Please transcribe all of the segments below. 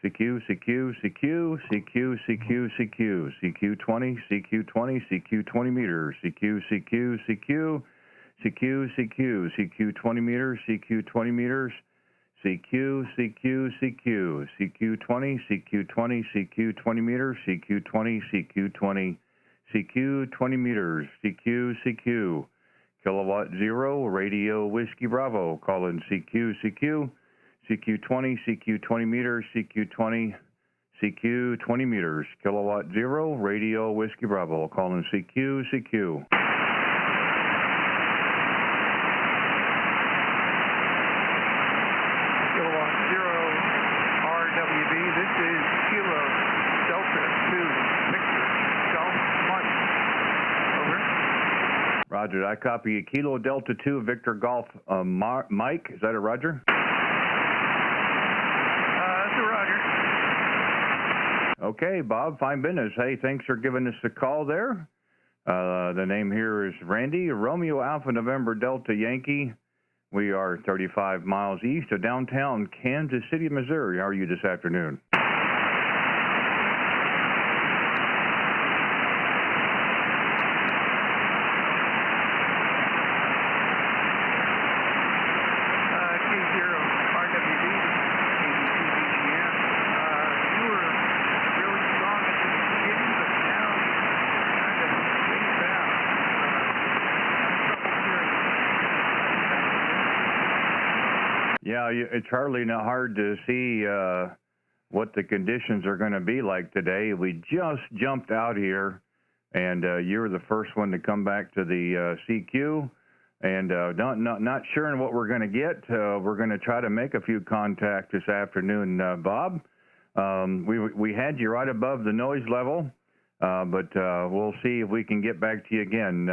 CQ, CQ, CQ, CQ, CQ, CQ, CQ20, CQ20, CQ20 meters, CQ, CQ, CQ, CQ, CQ, CQ 20 meters, CQ 20 meters, CQ, CQ, CQ, CQ 20, CQ 20, CQ 20 meters, CQ 20, CQ 20, CQ 20 meters, CQ, CQ, Kilowatt 0, Radio Whiskey Bravo, calling CQ, CQ, CQ 20, CQ 20 meters, CQ 20, CQ 20 meters, Kilowatt 0, Radio Whiskey Bravo, calling CQ, CQ. K0RWB, this is Kilo Delta 2, Victor Golf Mike. Over. Roger, I copy you. Kilo Delta 2, Victor Golf Mike. Is that a Roger? That's a Roger. Okay, Bob, fine business. Hey, thanks for giving us a call there. The name here is Randy, Romeo Alpha November Delta Yankee. We are 35 miles east of downtown Kansas City, Missouri. How are you this afternoon? K0RWB, K2BGM. You were really strong at the beginning, but now you're kind of way down. Yeah, it's hardly not hard to see what the conditions are going to be like today. We just jumped out here, and you were the first one to come back to the CQ, and not sure what we're going to get. We're going to try to make a few contacts this afternoon, Bob. We had you right above the noise level, but we'll see if we can get back to you again.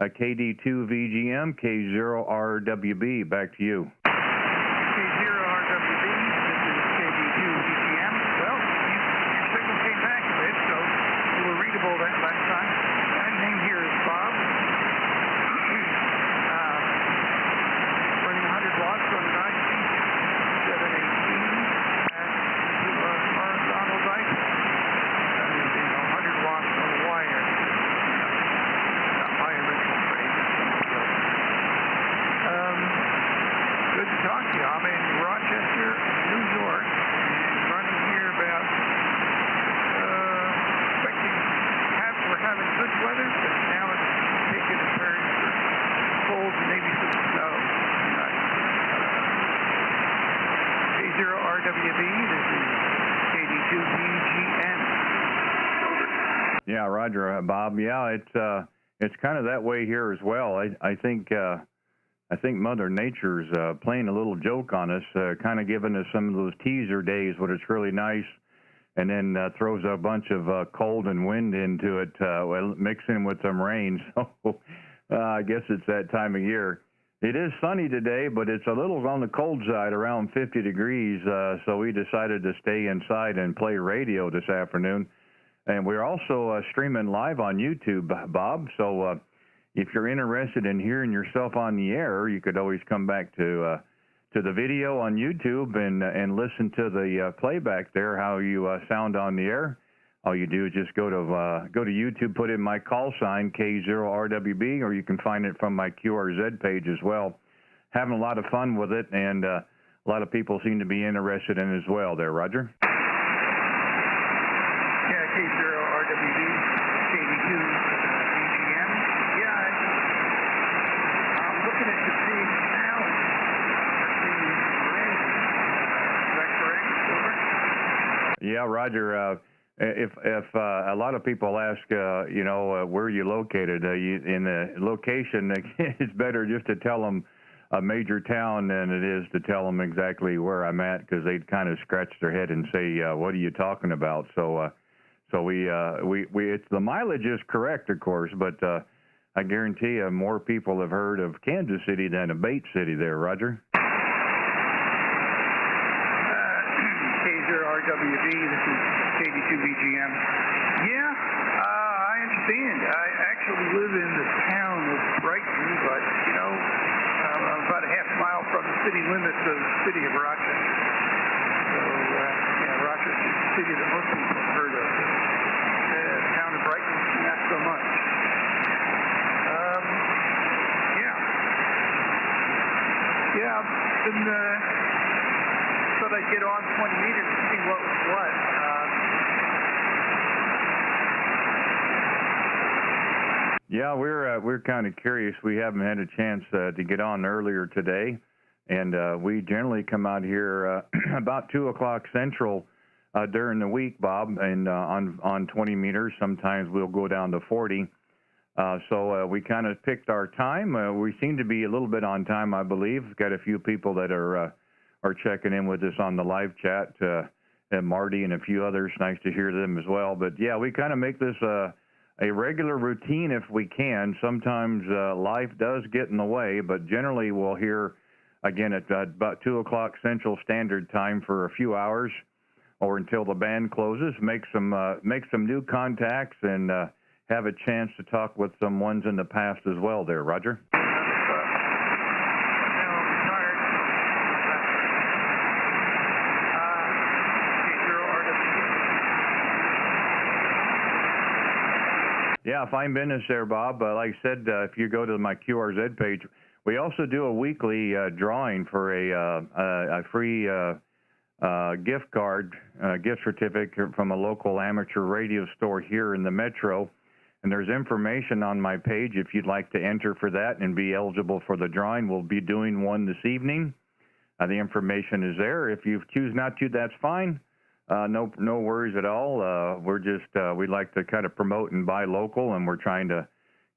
KD2VGM, K0RWB, back to you. K0RWB, this is KD2VGM. Well, your signal came back a bit, so you were readable that last time. My name here is Bob. Running 100 watts on an IC718 to horizontal dice. That is 100 watts on a wire. Not my original phrase. Good to talk to you. I'm in Rochester, New York, and running here about we're having good weather, but now it's taking a turn for cold and maybe some snow tonight. K0RWB, this is KD2BGM. Yeah, Roger, Bob. Yeah, it's kind of that way here as well. I think Mother Nature's playing a little joke on us, kind of giving us some of those teaser days when it's really nice, and then throws a bunch of cold and wind into it, mixing with some rain. So I guess it's that time of year. It is sunny today, but it's a little on the cold side, around 50 degrees. So we decided to stay inside and play radio this afternoon. And we're also streaming live on YouTube, Bob. So if you're interested in hearing yourself on the air, you could always come back to the video on YouTube and listen to the playback there, how you sound on the air. All you do is just go to YouTube, put in my call sign, K0RWB, or you can find it from my QRZ page as well. Having a lot of fun with it, and a lot of people seem to be interested in it as well there, Roger. Yeah, K0RWB, KD2BGM. Yeah, I'm looking at the big town. Is that correct? Over? Yeah, Roger. If a lot of people ask, where are you located, in the location, it's better just to tell them a major town than it is to tell them exactly where I'm at, because they'd kind of scratch their head and say, what are you talking about? So it's the mileage is correct, of course, but I guarantee you more people have heard of Kansas City than of Bait City there, Roger. K0RWB, this is KD2BGM. Yeah, I understand. I actually live in the town of Brighton, but, I'm about a half mile from the city limits of the city of Rochester. So, that most people have heard of. The town of Brighton, not so much. Yeah, then thought I'd get on 20 meters to see what was what. Yeah, we're kind of curious. We haven't had a chance to get on earlier today, and we generally come out here about 2 o'clock Central during the week, Bob, and on 20 meters. Sometimes we'll go down to 40. So we kind of picked our time. We seem to be a little bit on time, I believe. Got a few people that are checking in with us on the live chat, and Marty and a few others. Nice to hear them as well. But yeah, we kind of make this a regular routine if we can. Sometimes life does get in the way, but generally we'll hear again at about 2 o'clock Central Standard Time for a few hours, or until the band closes. Make some new contacts and have a chance to talk with some ones in the past as well there, Roger. Yeah, fine business there, Bob. Like I said, if you go to my QRZ page, we also do a weekly drawing for a free gift card, gift certificate from a local amateur radio store here in the metro. And there's information on my page if you'd like to enter for that and be eligible for the drawing. We'll be doing one this evening. The information is there. If you choose not to, that's fine. No worries at all. We like to kind of promote and buy local, and we're trying to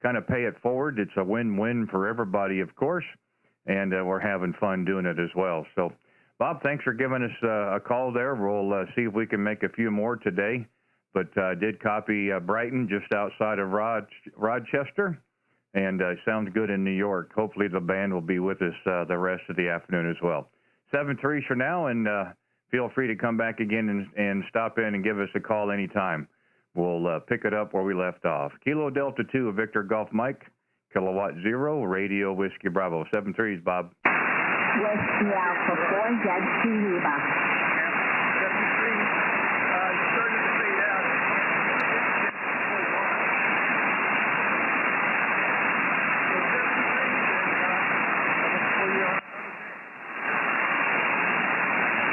kind of pay it forward. It's a win-win for everybody, of course, and we're having fun doing it as well. So, Bob, thanks for giving us a call there. We'll see if we can make a few more today. But I did copy Brighton, just outside of Rochester, and sounds good in New York. Hopefully the band will be with us the rest of the afternoon as well. 7-3 for now, and feel free to come back again and stop in and give us a call anytime. We'll pick it up where we left off. Kilo Delta 2, Victor Golf Mike, Kilowatt 0, Radio Whiskey Bravo. 7-3s, Bob. Whiskey Alpha 4, Yankee Lima.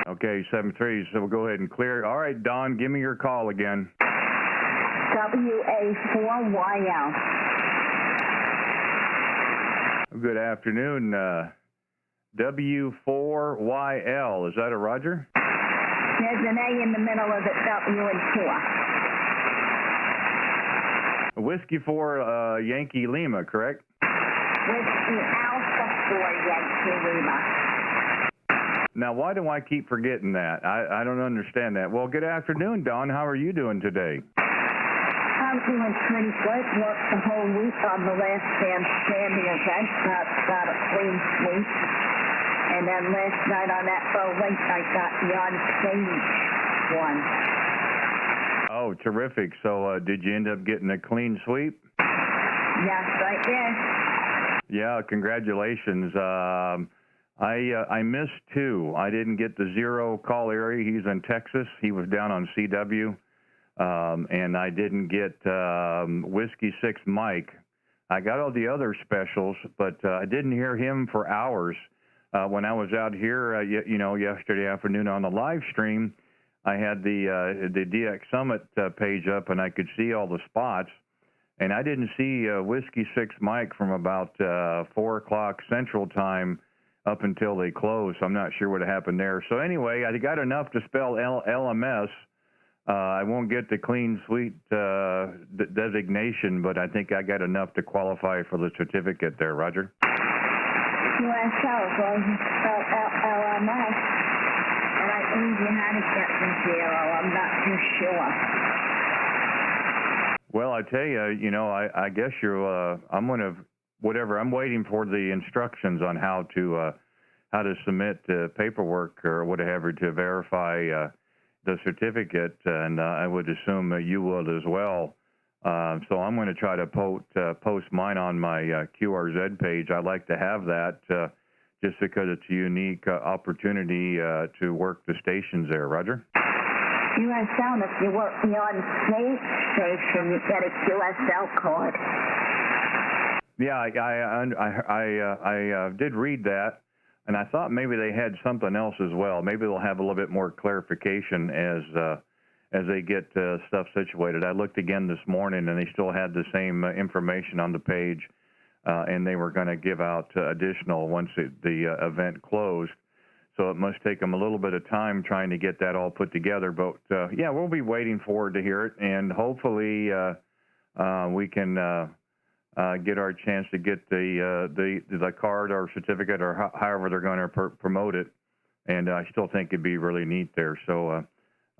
Okay, 7-3s, so we'll go ahead and clear. All right, Don, give me your call again. WA4YL. Good afternoon, W4YL. Is that a Roger? There's an A in the middle of it, W and 4. Whiskey 4 Yankee Lima, correct? Whiskey Alpha 4, Yankee Lima. Now, why do I keep forgetting that? I don't understand that. Well, good afternoon, Don. How are you doing today? I'm doing pretty good. Worked the whole week on the last standing event. Got a clean sweep. And then last night on that bow link, I got the on-stage one. Oh, terrific. So did you end up getting a clean sweep? Yes, I did. Yeah, congratulations. I missed 2. I didn't get the 0 call area. He's in Texas. He was down on CW. And I didn't get Whiskey 6 Mike. I got all the other specials, but I didn't hear him for hours. When I was out here, yesterday afternoon on the live stream, I had the DX Summit page up, and I could see all the spots. And I didn't see Whiskey 6 Mike from about 4 o'clock Central Time up until they closed. So I'm not sure what happened there. So anyway, I got enough to spell LMS. I won't get the clean sweep designation, but I think I got enough to qualify for the certificate there, Roger. USO, well, you spell LMS. And I think you had to get the 0. I'm not too sure. Well, I tell you, I guess I'm waiting for the instructions on how to submit paperwork or whatever to verify the certificate, and I would assume you will as well. So I'm going to try to post mine on my QRZ page. I like to have that just because it's a unique opportunity to work the stations there. Roger? QSL, if you work beyond space station, you get a QSL card. Yeah, I did read that, and I thought maybe they had something else as well. Maybe they'll have a little bit more clarification as they get stuff situated. I looked again this morning, and they still had the same information on the page, and they were going to give out additional once the event closed. So it must take them a little bit of time trying to get that all put together. But yeah, we'll be waiting forward to hear it, and hopefully we can get our chance to get the card or certificate or however they're going to promote it. And I still think it'd be really neat there. So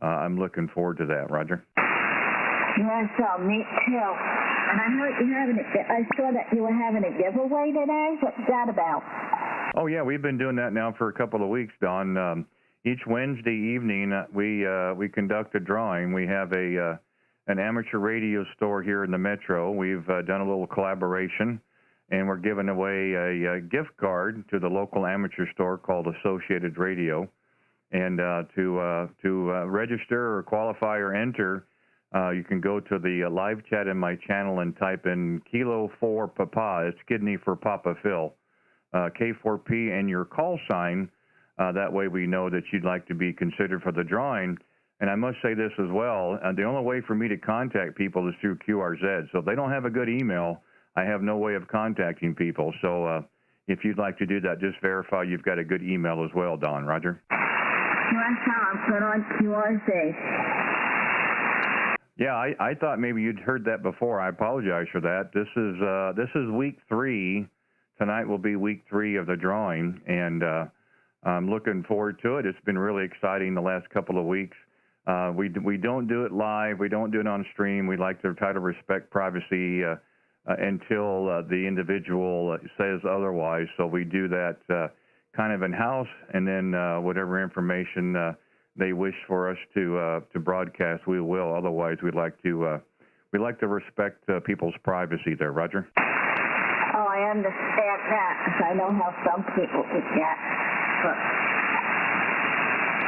I'm looking forward to that, Roger. Yeah, so me too. And I heard I saw that you were having a giveaway today. What's that about? Oh yeah, we've been doing that now for a couple of weeks, Don. Each Wednesday evening, we conduct a drawing. We have an amateur radio store here in the metro. We've done a little collaboration, and we're giving away a gift card to the local amateur store called Associated Radio. And to register or qualify or enter, you can go to the live chat in my channel and type in K0RWB. It's kidney for Papa Phil. K4P and your call sign. That way we know that you'd like to be considered for the drawing. And I must say this as well, the only way for me to contact people is through QRZ. So if they don't have a good email, I have no way of contacting people. So if you'd like to do that, just verify you've got a good email as well, Don. Roger? QSL, put on QRZ. Yeah, I thought maybe you'd heard that before. I apologize for that. This is week 3. Tonight will be week 3 of the drawing, and I'm looking forward to it. It's been really exciting the last couple of weeks. We don't do it live. We don't do it on stream. We like to try to respect privacy until the individual says otherwise. So we do that kind of in-house, and then whatever information they wish for us to broadcast, we will. Otherwise, we like to respect people's privacy there. Roger? Oh, I understand that, because I know how some people would get. But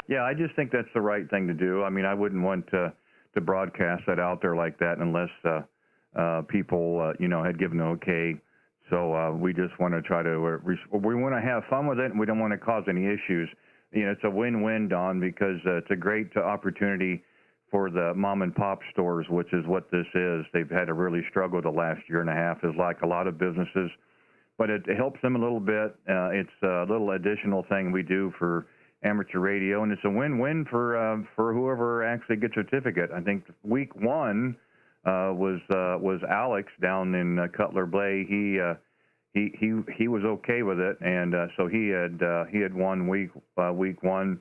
yeah, I just think that's the right thing to do. I mean, I wouldn't want to broadcast that out there like that unless people, had given an okay. So we just want to try to, we want to have fun with it, and we don't want to cause any issues. It's a win-win, Don, because it's a great opportunity for the mom and pop stores, which is what this is. They've had to really struggle the last year and a half, is like a lot of businesses, but it helps them a little bit. It's a little additional thing we do for amateur radio, and it's a win-win for whoever actually gets a certificate. I think week 1 was Alex down in Cutler Bay. He was okay with it, and so he had won week 1.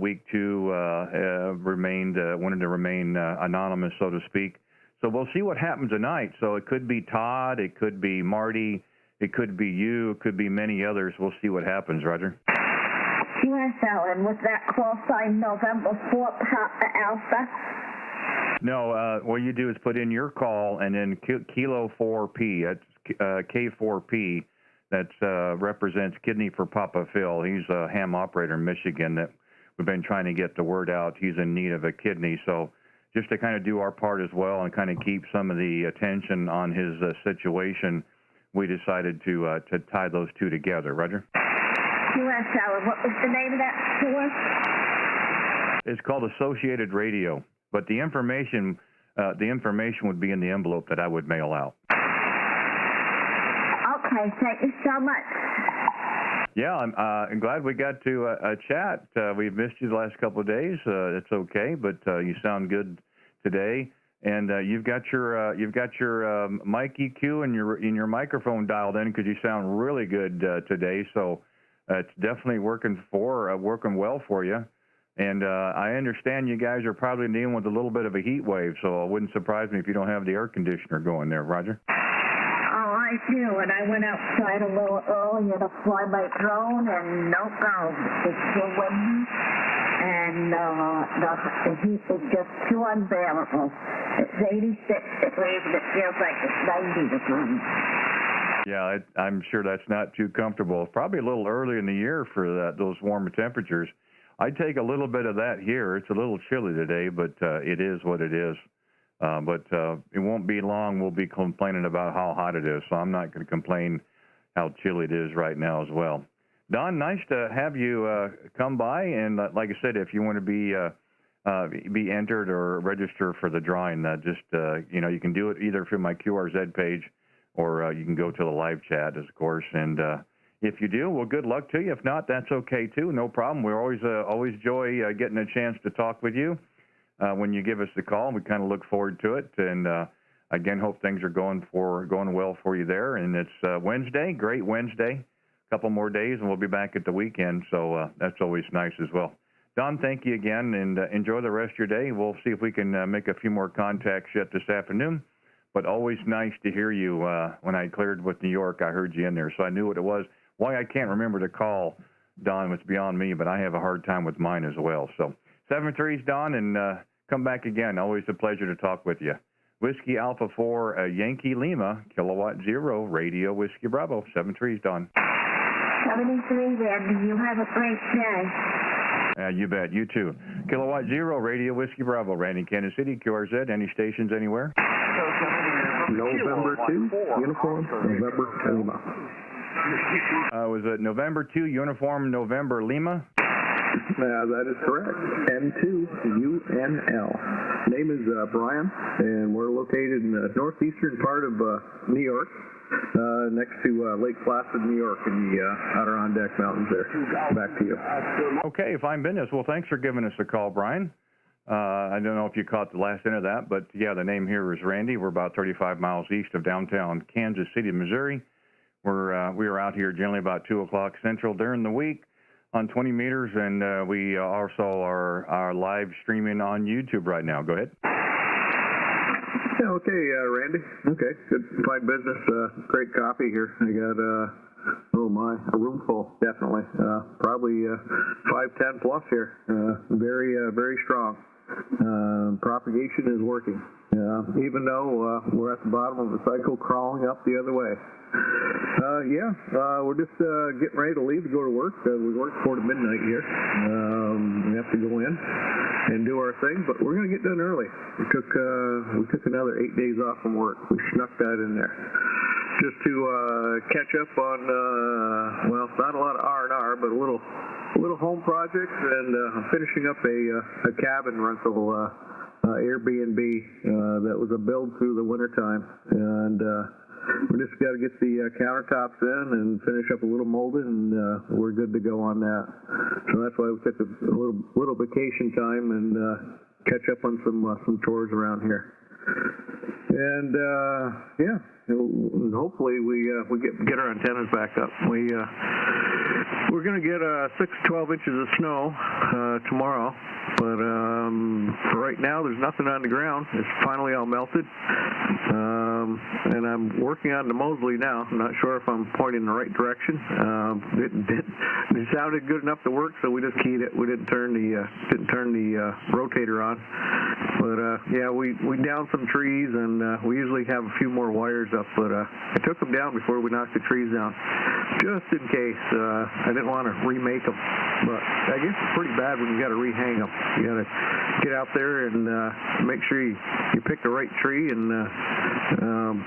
Week 2 wanted to remain anonymous, so to speak. So we'll see what happens tonight. So it could be Todd, it could be Marty, it could be you, it could be many others. We'll see what happens, Roger. QSL, and with that call sign November 4th Alpha? No, what you do is put in your call and then Kilo 4P. That's K4P. That represents Kidney for Papa Phil. He's a ham operator in Michigan that we've been trying to get the word out. He's in need of a kidney. So just to kind of do our part as well and kind of keep some of the attention on his situation, we decided to tie those two together. Roger? QSL, what was the name of that store? It's called Associated Radio, but the information would be in the envelope that I would mail out. Okay, thank you so much. Yeah, I'm glad we got to chat. We've missed you the last couple of days. It's okay, but you sound good today. And you've got your mic EQ and your microphone dialed in because you sound really good today. So it's definitely working well for you. And I understand you guys are probably dealing with a little bit of a heat wave, so it wouldn't surprise me if you don't have the air conditioner going there, Roger. Oh, I do, and I went outside a little earlier to fly my drone, and no go. It's too windy, and the heat is just too unbearable. It's 86 degrees, and it feels like it's 90 degrees. Yeah, I'm sure that's not too comfortable. It's probably a little early in the year for those warmer temperatures. I take a little bit of that here. It's a little chilly today, but it is what it is. But it won't be long. We'll be complaining about how hot it is, so I'm not going to complain how chilly it is right now as well. Don, nice to have you come by, and like I said, if you want to be entered or register for the drawing, just you can do it either through my QRZ page, or you can go to the live chat, of course. And if you do, well, good luck to you. If not, that's okay too. No problem. We always enjoy getting a chance to talk with you when you give us the call. We kind of look forward to it, and again, hope things are going well for you there. And it's Wednesday, great Wednesday. Couple more days and we'll be back at the weekend, so that's always nice as well. Don, thank you again, and enjoy the rest of your day. We'll see if we can make a few more contacts yet this afternoon, but always nice to hear you. When I cleared with New York, I heard you in there, so I knew what it was. Why I can't remember to call Don, it's beyond me, but I have a hard time with mine as well. So 7-3's Don, and come back again. Always a pleasure to talk with you. Whiskey Alpha 4 Yankee Lima, Kilowatt 0, Radio Whiskey Bravo. 7-3's Don. 73, Randy. You have a great day. You bet. You too. Kilowatt 0, Radio Whiskey Bravo. Randy, Kansas City, QRZ. Any stations anywhere? November 2, Uniform, November Lima. Was it November 2, Uniform, November Lima? That is correct. N2UNL. Name is Brian, and we're located in the northeastern part of New York. Next to Lake Placid, New York, in the Adirondack Mountains there. Back to you. Okay, fine business. Well, thanks for giving us a call, Brian. I don't know if you caught the last end of that, but yeah, the name here is Randy. We're about 35 miles east of downtown Kansas City, Missouri. We are out here generally about 2 o'clock Central during the week on 20 meters, and we also are live streaming on YouTube right now. Go ahead. Yeah, okay, Randy. Okay, good, fine business. Great coffee here. I got, a room full, definitely. Probably 5-10 plus here. Very strong. Propagation is working. Even though we're at the bottom of the cycle, crawling up the other way. We're just getting ready to leave to go to work. We work 4 to midnight here. We have to go in and do our thing, but we're going to get done early. We took another 8 days off from work. We snuck that in there just to catch up on not a lot of R&R, but a little home projects, and finishing up a cabin rental Airbnb that was a build through the wintertime, and we just got to get the countertops in and finish up a little molding, and we're good to go on that. So that's why we took a little vacation time and catch up on some chores around here. And hopefully we get our antennas back up. We're going to get 6 to 12 inches of snow tomorrow, but for right now there's nothing on the ground. It's finally all melted, and I'm working on the Mosley now. I'm not sure if I'm pointing in the right direction. It sounded good enough to work, so we just keyed it. We didn't turn the rotator on. But we downed some trees, and we usually have a few more wires up, but I took them down before we knocked the trees down, just in case. I didn't want to remake them, but I guess it's pretty bad when you got to rehang them. You got to get out there and make sure you pick the right tree, and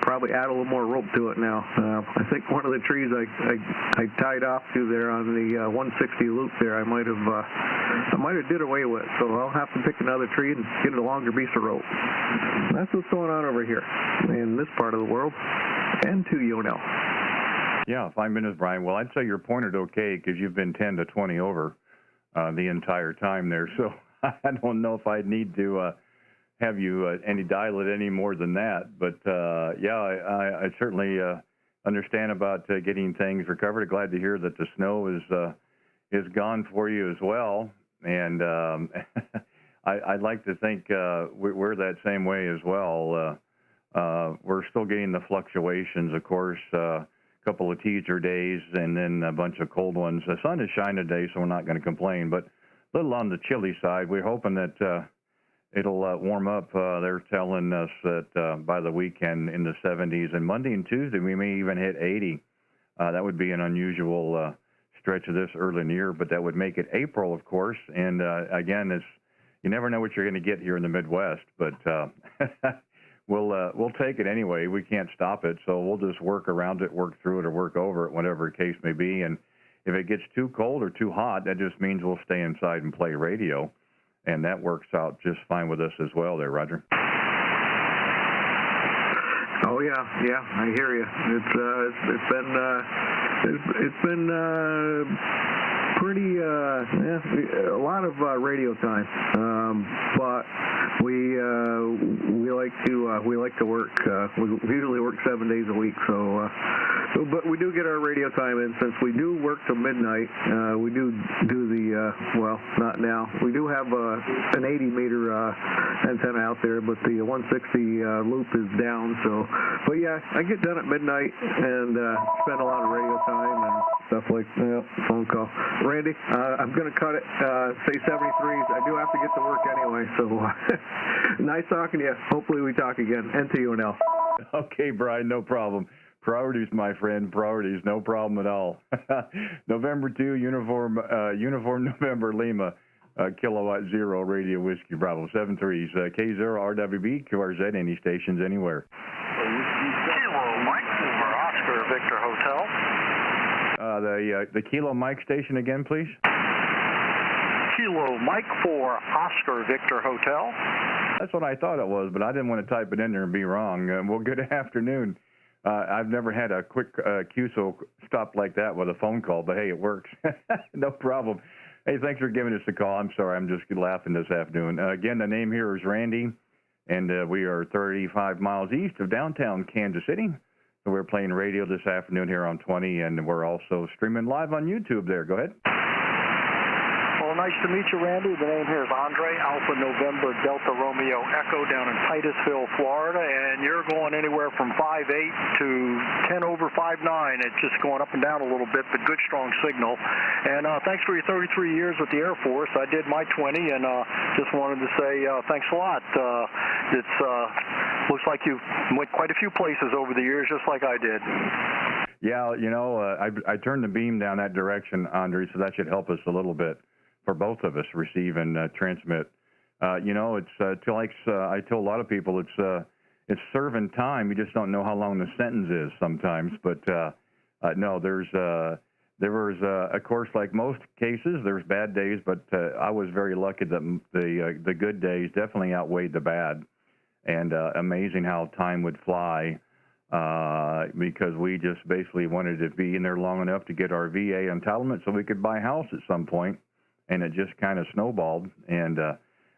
probably add a little more rope to it now. I think one of the trees I tied off to there on the 160 loop there, I might have did away with, so I'll have to pick another tree and get a longer piece of rope. That's what's going on over here in this part of the world, and to UNL. Yeah, 5 minutes, Brian. Well, I'd say you're pointed okay because you've been 10 to 20 over the entire time there. So I don't know if I'd need to have you dial it any more than that. But I certainly understand about getting things recovered. Glad to hear that the snow is gone for you as well. And I'd like to think we're that same way as well. We're still getting the fluctuations, of course. Couple of teaser days and then a bunch of cold ones. The sun is shining today, so we're not going to complain, but a little on the chilly side. We're hoping that it'll warm up. They're telling us that by the weekend in the 70s, and Monday and Tuesday we may even hit 80. That would be an unusual stretch of this early in the year, but that would make it April, of course. And again, you never know what you're going to get here in the Midwest, but we'll take it anyway. We can't stop it, so we'll just work around it, work through it, or work over it, whatever the case may be. And if it gets too cold or too hot, that just means we'll stay inside and play radio, and that works out just fine with us as well there, Roger. Oh yeah, I hear you. It's been pretty a lot of radio time, but we like to work. We usually work 7 days a week, so but we do get our radio time in. Since we do work till midnight, we do the well, not now. We do have an 80-meter antenna out there, but the 160 loop is down. So, but yeah, I get done at midnight and spend a lot of radio time and stuff like that. Phone call. Randy, I'm going to cut it. Say 73s. I do have to get to work anyway. So nice talking to you. Hopefully we talk again. And to you and Al. Okay, Brian, no problem. Priorities, my friend, priorities, no problem at all. November 2, uniform November Lima, Kilowatt Zero, Radio Whiskey Bravo, 73s, K0RWB, QRZ, any stations anywhere. Kilo Mike for Oscar Victor Hotel. The Kilo Mike station again, please. Kilo Mike for Oscar Victor Hotel. That's what I thought it was, but I didn't want to type it in there and be wrong. Well, good afternoon. I've never had a quick QSO stop like that with a phone call, but hey, it works. No problem. Hey, thanks for giving us a call. I'm sorry, I'm just laughing this afternoon. Again, the name here is Randy, and we are 35 miles east of downtown Kansas City. So we're playing radio this afternoon here on 20, and we're also streaming live on YouTube there. Go ahead. Well, nice to meet you, Randy. The name here is Andre, Alpha November Delta Romeo Echo down in Titusville, Florida, and you're going anywhere from 5.8 to 10 over 5.9. It's just going up and down a little bit, but good, strong signal. And thanks for your 33 years with the Air Force. I did my 20, and just wanted to say thanks a lot. It's looks like you've went quite a few places over the years, just like I did. Yeah, you know, I turned the beam down that direction, Andre, so that should help us a little bit for both of us, receive and transmit. You know, it's like I tell a lot of people, it's serving time. You just don't know how long the sentence is sometimes. But no, there was of course, like most cases, there's bad days, but I was very lucky that the good days definitely outweighed the bad. And amazing how time would fly because we just basically wanted to be in there long enough to get our VA entitlement so we could buy a house at some point. And it just kind of snowballed, and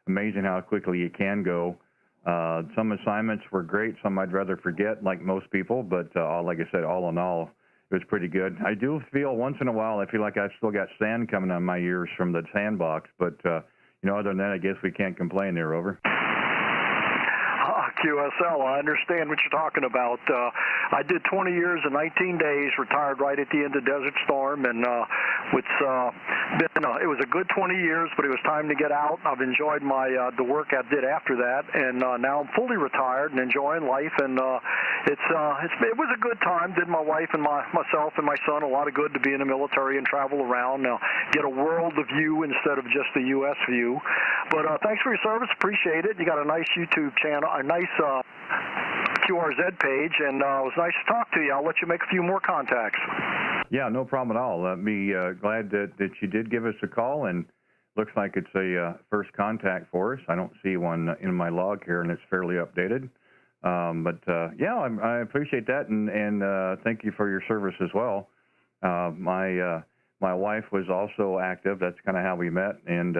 amazing how quickly you can go. Some assignments were great, some I'd rather forget, like most people, but like I said, all in all, it was pretty good. I do feel once in a while, I feel like I've still got sand coming on my ears from the sandbox, but, you know, other than that, I guess we can't complain there, over. QSL, I understand what you're talking about. I did 20 years and 19 days, retired right at the end of Desert Storm, and it was a good 20 years, but it was time to get out. I've enjoyed the work I did after that, and now I'm fully retired and enjoying life, and it was a good time. Did my wife and myself and my son a lot of good to be in the military and travel around, now get a world of view instead of just the U.S. view. But thanks for your service, appreciate it. You got a nice YouTube channel, a nice QRZ page, and it was nice to talk to you. I'll let you make a few more contacts. Yeah, no problem at all. I'd be glad that you did give us a call, and looks like it's a first contact for us. I don't see one in my log here, and it's fairly updated. Yeah, I appreciate that, and thank you for your service as well. My wife was also active. That's kind of how we met, and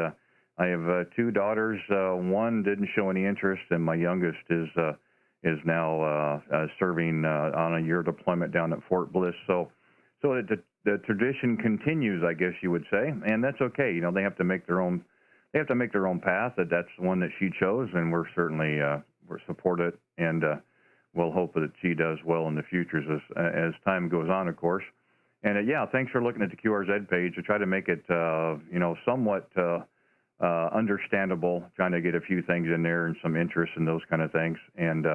I have two daughters. One didn't show any interest, and my youngest is now serving on a year deployment down at Fort Bliss. So the tradition continues, I guess you would say, and that's okay. You know, they have to make their own path. That's the one that she chose, and we're certainly we're support it, and we'll hope that she does well in the future as time goes on, of course. And yeah, thanks for looking at the QRZ page to try to make it you know, somewhat understandable, trying to get a few things in there and some interest in those kind of things. And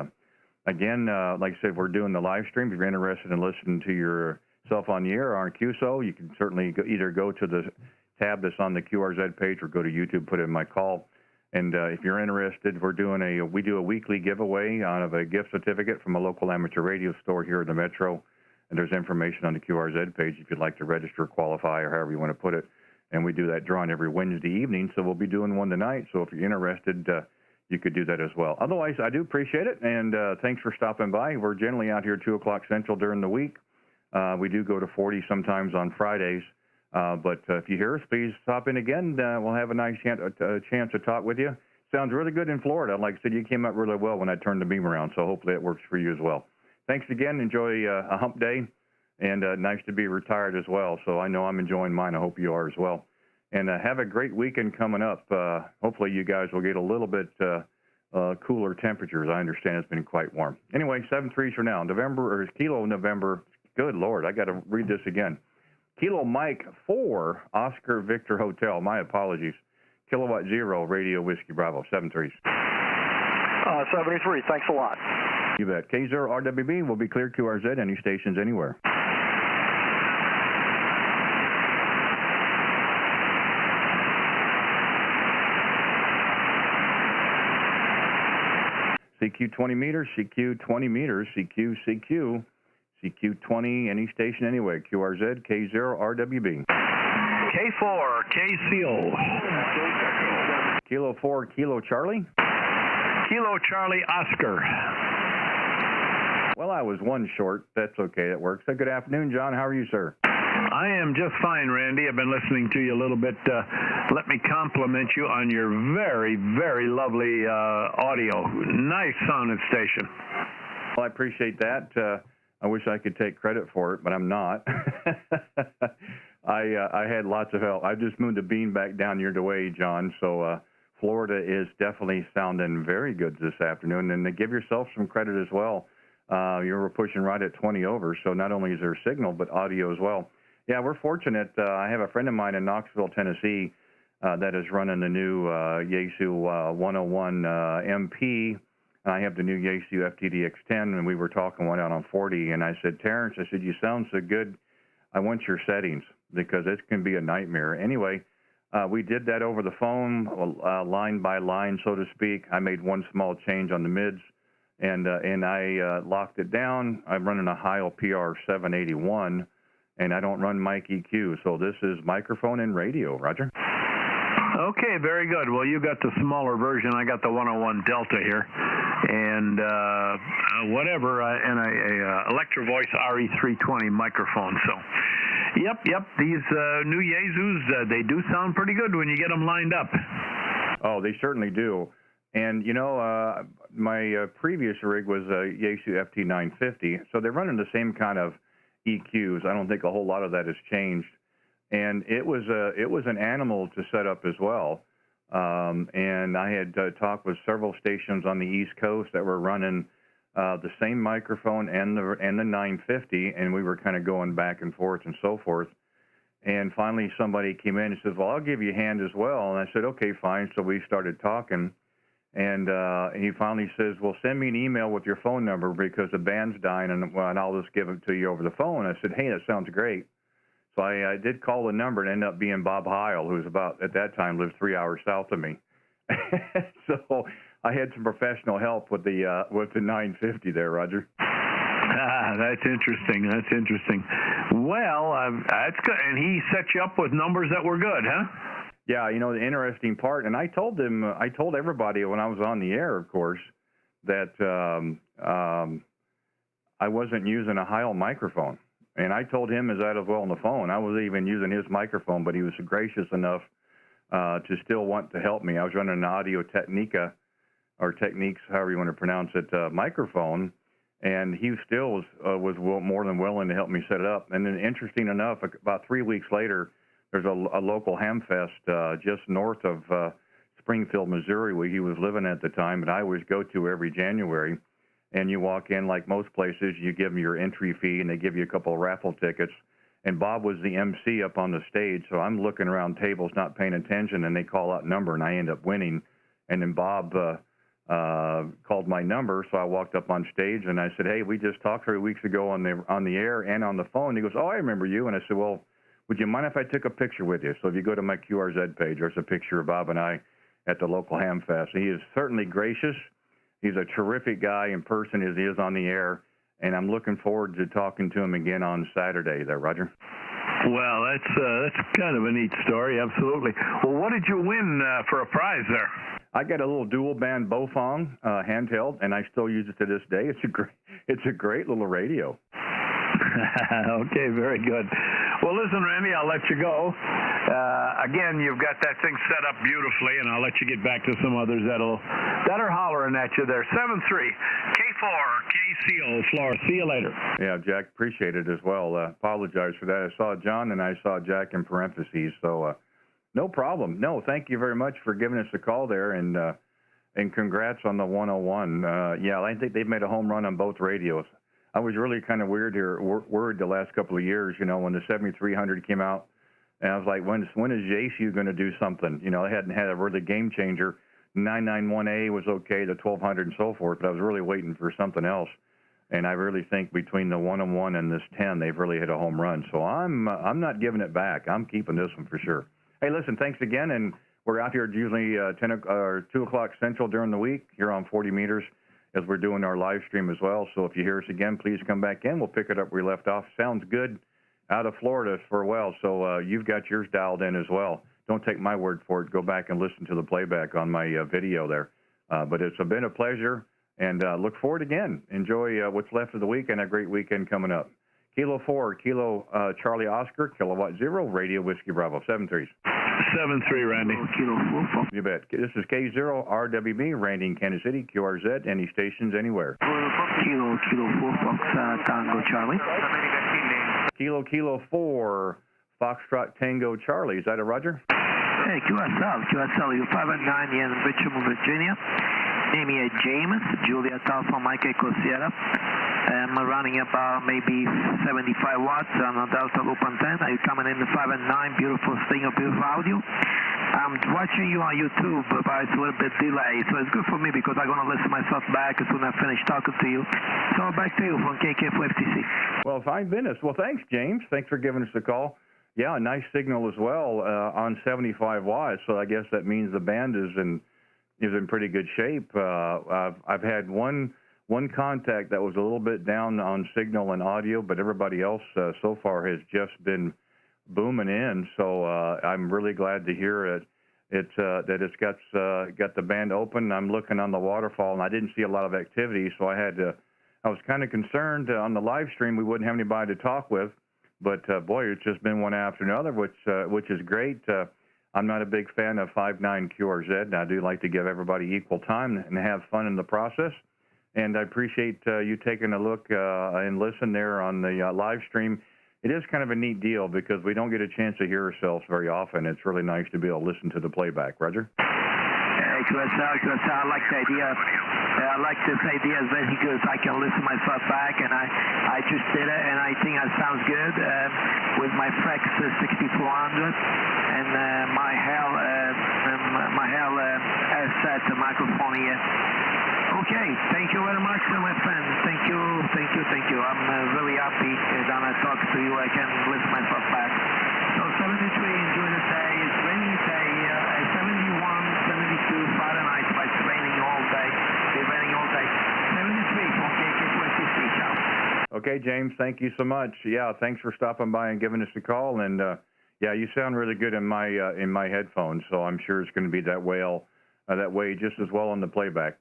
again, like I said, we're doing the live stream. If you're interested in listening to your yourself on the air on QSO, you can certainly either go to the tab that's on the QRZ page or go to YouTube, put in my call. And if you're interested, we do a weekly giveaway of a gift certificate from a local amateur radio store here in the Metro. And there's information on the QRZ page if you'd like to register, qualify, or however you want to put it. And we do that drawing every Wednesday evening, so we'll be doing one tonight. So if you're interested, you could do that as well. Otherwise, I do appreciate it, and thanks for stopping by. We're generally out here 2 o'clock Central during the week. We do go to 40 sometimes on Fridays. But if you hear us, please stop in again. We'll have a nice chance to talk with you. Sounds really good in Florida. Like I said, you came up really well when I turned the beam around, so hopefully it works for you as well. Thanks again. Enjoy a hump day, and nice to be retired as well. So I know I'm enjoying mine. I hope you are as well. And have a great weekend coming up. Hopefully you guys will get a little bit cooler temperatures. I understand it's been quite warm. Anyway, 7-3 for now. Kilo November. Good Lord, I got to read this again. Kilo Mike 4, Oscar Victor Hotel. My apologies. Kilowatt 0, Radio Whiskey Bravo. 7-3. 73. Thanks a lot. You bet. K0RWB will be clear QRZ, any stations anywhere. CQ 20 meters, CQ 20 meters, CQ, CQ, CQ 20, any station anyway. QRZ, K0RWB. K4, KCO. Kilo 4, Kilo Charlie. Kilo Charlie Oscar. Well, I was one short. That's okay. That works. Good afternoon, John. How are you, sir? I am just fine, Randy. I've been listening to you a little bit. Let me compliment you on your very, very lovely audio. Nice sounding station. Well, I appreciate that. I wish I could take credit for it, but I'm not. I had lots of help. I just moved the beam back down your way, John, so Florida is definitely sounding very good this afternoon. And to give yourself some credit as well, you were pushing right at 20 over, so not only is there signal, but audio as well. Yeah, we're fortunate. I have a friend of mine in Knoxville, Tennessee, that is running the new Yaesu 101 MP. And I have the new Yaesu FTDX-10, and we were talking one out on 40. And I said, Terrence, I said, you sound so good. I want your settings because it can be a nightmare. Anyway, we did that over the phone, line by line, so to speak. I made one small change on the mids, and I locked it down. I'm running a Heil PR 781. And I don't run mic EQ, so this is microphone and radio. Roger. Okay, very good. Well, you got the smaller version. I got the 101 Delta here, and whatever, and a Electro Voice RE320 microphone. So, yep. These new Yaesus, they do sound pretty good when you get them lined up. Oh, they certainly do. And you know, my previous rig was a Yaesu FT950, so they're running the same kind of EQs. I don't think a whole lot of that has changed, and it was an animal to set up as well. And I had talked with several stations on the East Coast that were running the same microphone and the 950, and we were kind of going back and forth and so forth. And finally, somebody came in and says, "Well, I'll give you a hand as well." And I said, "Okay, fine." So we started talking. And he finally says, "Well, send me an email with your phone number because the band's dying, and I'll just give it to you over the phone." I said, "Hey, that sounds great." So I did call the number, and ended up being Bob Heil, who's about, at that time, lived 3 hours south of me. So I had some professional help with the 950 there, Roger. That's interesting. That's interesting. Well, that's good. And he set you up with numbers that were good, huh? Yeah, you know, the interesting part, and I told everybody when I was on the air, of course, that I wasn't using a Heil microphone. And I told him as well on the phone. I was even using his microphone, but he was gracious enough to still want to help me. I was running an Audio Technica, or Techniques, however you want to pronounce it, microphone, and he still was more than willing to help me set it up. And then interesting enough, about 3 weeks later, there's a local hamfest just north of Springfield, Missouri, where he was living at the time, and I always go to every January. And you walk in, like most places, you give them your entry fee, and they give you a couple of raffle tickets. And Bob was the MC up on the stage, so I'm looking around tables, not paying attention, and they call out number, and I end up winning. And then Bob called my number, so I walked up on stage and I said, "Hey, we just talked 3 weeks ago on the air and on the phone." He goes, "Oh, I remember you." And I said, "Well, would you mind if I took a picture with you?" So if you go to my QRZ page, there's a picture of Bob and I at the local ham fest. He is certainly gracious. He's a terrific guy in person as he is on the air, and I'm looking forward to talking to him again on Saturday there, Roger. Well, that's kind of a neat story, absolutely. Well, what did you win for a prize there? I got a little dual band Bofong handheld, and I still use it to this day. It's a great little radio. Okay, very good. Well, listen, Randy, I'll let you go. Again, you've got that thing set up beautifully, and I'll let you get back to some others that are hollering at you there. 7-3, K4, Florida. See you later. Yeah, Jack, appreciate it as well. Apologize for that. I saw John and I saw Jack in parentheses, so no problem. No, thank you very much for giving us a call there, and congrats on the 101. Yeah, I think they've made a home run on both radios. I was really kind of worried the last couple of years, you know, when the 7300 came out, and I was like, when is JCU going to do something? You know, they hadn't had a really game changer. 991A was okay, the 1200 and so forth, but I was really waiting for something else. And I really think between the 101 and this 10, they've really hit a home run. So I'm not giving it back. I'm keeping this one for sure. Hey, listen, thanks again, and we're out here usually 2 o'clock Central during the week here on 40 meters as we're doing our live stream as well. So if you hear us again, please come back in. We'll pick it up where we left off. Sounds good out of Florida for a while, so you've got yours dialed in as well. Don't take my word for it. Go back and listen to the playback on my video there. But it's been a pleasure, and look forward again. Enjoy what's left of the week and a great weekend coming up. Kilo 4, Kilo Charlie Oscar, Kilowatt 0, Radio Whiskey Bravo, 7-3. 7-3, Randy. Kilo 4. You bet. This is K0RWB Randy in Kansas City, QRZ, any stations anywhere. Kilo 4, Fox Tango Charlie. Kilo 4, Foxtrot Tango Charlie. Is that a Roger? Hey, QSL, you 519 in Richmond, Virginia. Name is James, Juliet Alpha Mike Echo Sierra. I'm running about maybe 75 watts on a Delta Loop antenna. Are you coming in the 5 and 9? Beautiful signal, beautiful audio. I'm watching you on YouTube, but it's a little bit delayed, so it's good for me because I'm going to listen myself back as soon as I finish talking to you. So back to you from KK4FTC. Well, fine business. Well, thanks, James. Thanks for giving us a call. Yeah, a nice signal as well on 75 watts, so I guess that means the band is in pretty good shape. I've had one contact that was a little bit down on signal and audio, but everybody else so far has just been booming in. So I'm really glad to hear that it's got the band open. I'm looking on the waterfall, and I didn't see a lot of activity, so I was kind of concerned on the live stream we wouldn't have anybody to talk with. But boy, it's just been one after another, which is great. I'm not a big fan of 5.9 QRZ, and I do like to give everybody equal time and have fun in the process. And I appreciate you taking a look and listen there on the live stream. It is kind of a neat deal because we don't get a chance to hear ourselves very often. It's really nice to be able to listen to the playback. Roger? Hey, QSL, I like the idea. I like this idea. It's very good. I can listen myself back, and I just did it, and I think it sounds good with my Frex 6400 and my Hell headset microphone here. Okay, thank you very much, my friend. Thank you. I'm really happy that I talked to you. I can listen myself back. So 73, enjoy the day. It's raining day. 71, 72 Fahrenheit, but it's raining all day. It's raining all day. 73 from KK4FTC. Ciao. Okay, James, thank you so much. Yeah, thanks for stopping by and giving us a call. And yeah, you sound really good in my headphones, so I'm sure it's going to be that way just as well on the playback.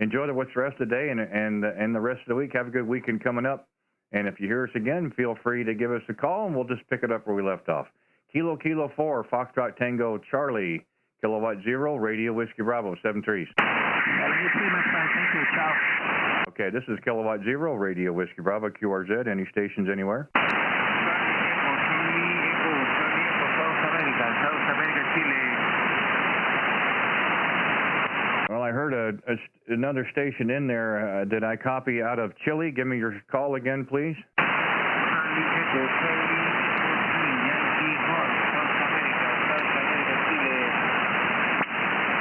Enjoy the rest of the day and the rest of the week. Have a good weekend coming up. And if you hear us again, feel free to give us a call, and we'll just pick it up where we left off. Kilo 4, Foxtrot Tango Charlie, Kilowatt 0, Radio Whiskey Bravo, 7-3. 73, my friend. Thank you. Ciao. Okay, this is Kilowatt 0, Radio Whiskey Bravo, QRZ. Any stations anywhere? Well, I heard another station in there. Did I copy out of Chile? Give me your call again, please.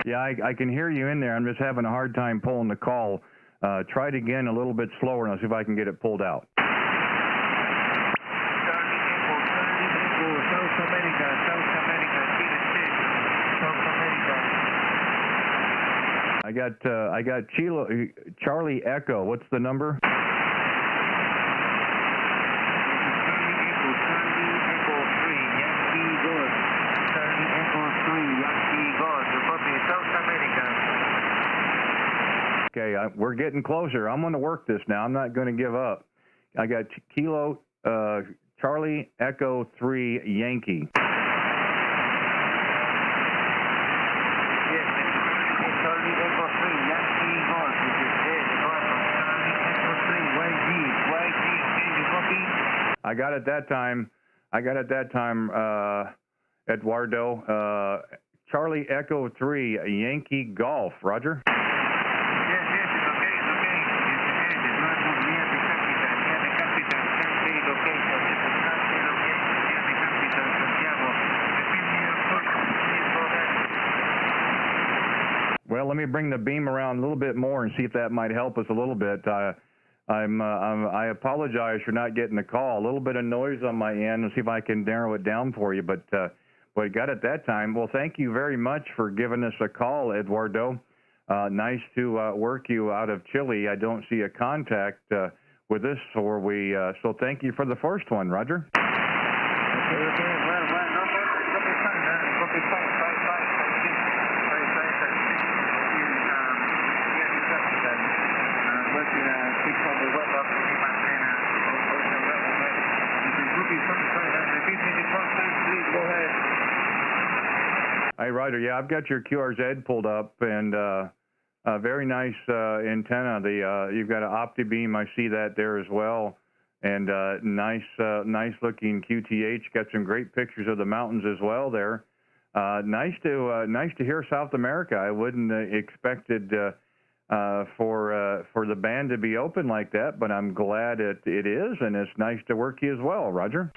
Yeah, I can hear you in there. I'm just having a hard time pulling the call. Try it again a little bit slower, and I'll see if I can get it pulled out. South America, I got Charlie Echo. What's the number? Okay, we're getting closer. I'm going to work this now. I'm not going to give up. I got Kilo Charlie Echo 3 Yankee. I got it that time. Eduardo. Charlie Echo 3 Yankee Golf. Roger. Well, let me bring the beam around a little bit more and see if that might help us a little bit. I apologize for not getting the call. A little bit of noise on my end. Let's see if I can narrow it down for you. But we got it that time. Well, thank you very much for giving us a call, Eduardo. Nice to work you out of Chile. I don't see a contact with us, or we. So thank you for the first one, Roger. Hey, Roger. Yeah, I've got your QRZ pulled up, and very nice antenna. You've got an OptiBeam. I see that there as well, and nice looking QTH. Got some great pictures of the mountains as well there. Nice to hear South America. I wouldn't expected for the band to be open like that, but I'm glad it is, and it's nice to work you as well, Roger.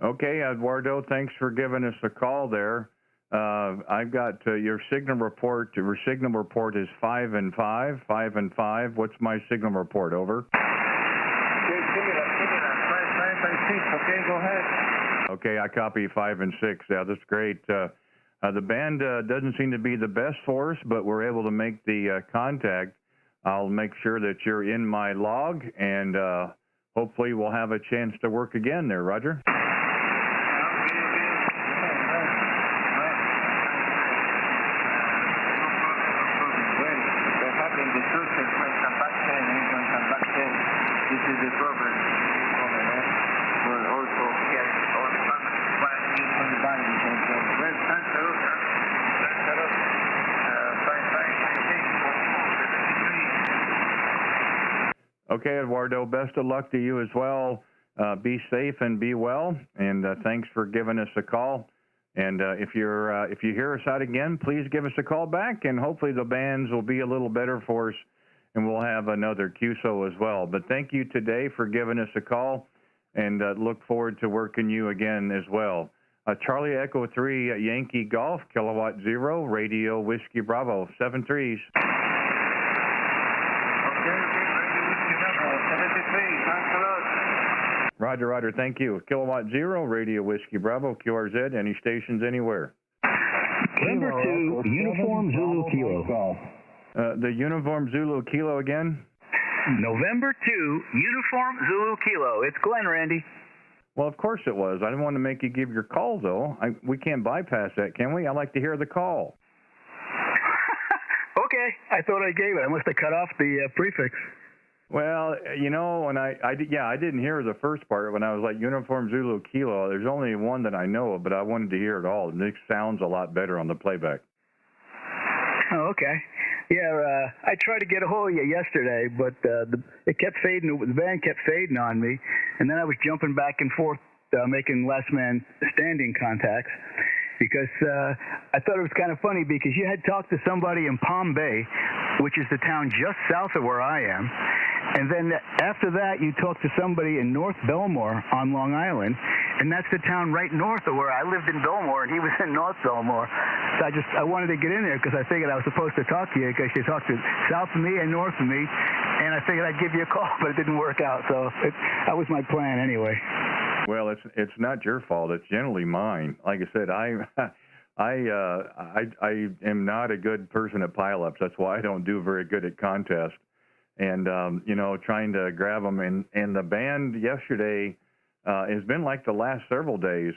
Okay, Eduardo, thanks for giving us a call there. I've got your signal report. Your signal report is 5 and 5, 5 and 5. What's my signal report? Over. Okay, go ahead. Okay, I copy 5 and 6. Yeah, that's great. The band doesn't seem to be the best for us, but we're able to make the contact. I'll make sure that you're in my log, and hopefully we'll have a chance to work again there, Roger. This is the problem. We'll also get all the money on the body. Well, thanks a lot. Thanks a lot. Okay, Eduardo, best of luck to you as well. Be safe and be well, and thanks for giving us a call. And if you hear us out again, please give us a call back, and hopefully the bands will be a little better for us, and we'll have another QSO as well. But thank you today for giving us a call, and look forward to working you again as well. Charlie Echo 3 Yankee Golf, Kilowatt 0, Radio Whiskey Bravo, 7 3s. Roger, Roger, thank you. Kilowatt 0, Radio Whiskey Bravo, QRZ, any stations anywhere. Number 2, Uniform Zulu Kilo. The Uniform Zulu Kilo again? November 2, Uniform Zulu Kilo. It's Glenn, Randy. Well, of course it was. I didn't want to make you give your call, though. We can't bypass that, can we? I like to hear the call. Okay, I thought I gave it. I must have cut off the prefix. Well, you know, when I didn't hear the first part when I was like Uniform Zulu Kilo. There's only one that I know of, but I wanted to hear it all. And it sounds a lot better on the playback. Oh, okay. Yeah, I tried to get a hold of you yesterday, but it kept fading. The band kept fading on me, and then I was jumping back and forth, making last man standing contacts, because I thought it was kind of funny because you had talked to somebody in Palm Bay, which is the town just south of where I am, and then after that you talked to somebody in North Belmore on Long Island, and that's the town right north of where I lived in Belmore, and he was in North Belmore. So I wanted to get in there because I figured I was supposed to talk to you because you talked to south of me and north of me, and I figured I'd give you a call, but it didn't work out. So that was my plan anyway. Well, it's not your fault. It's generally mine. Like I said, I am not a good person at pileups. That's why I don't do very good at contests. And you know, trying to grab them, and the band yesterday has been like the last several days,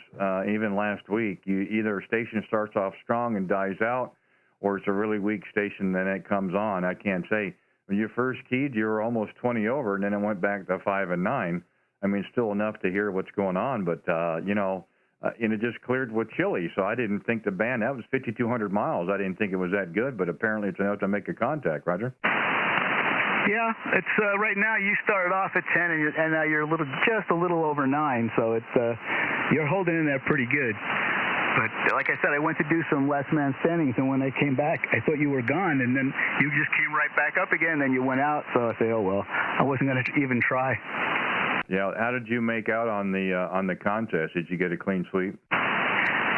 even last week. Either a station starts off strong and dies out, or it's a really weak station, then it comes on. I can't say. When you first keyed, you were almost 20 over, and then it went back to 5 and 9. I mean, still enough to hear what's going on, but, you know, and it just cleared with Chile, so I didn't think the band, that was 5,200 miles. I didn't think it was that good, but apparently it's enough to make a contact, Roger. Yeah, it's right now you started off at 10, and now you're just a little over 9, so it's you're holding in there pretty good. But like I said, I went to do some last man standings, and when I came back, I thought you were gone, and then you just came right back up again, and then you went out, so I said, oh, well, I wasn't going to even try. Yeah, how did you make out on the contest? Did you get a clean sweep?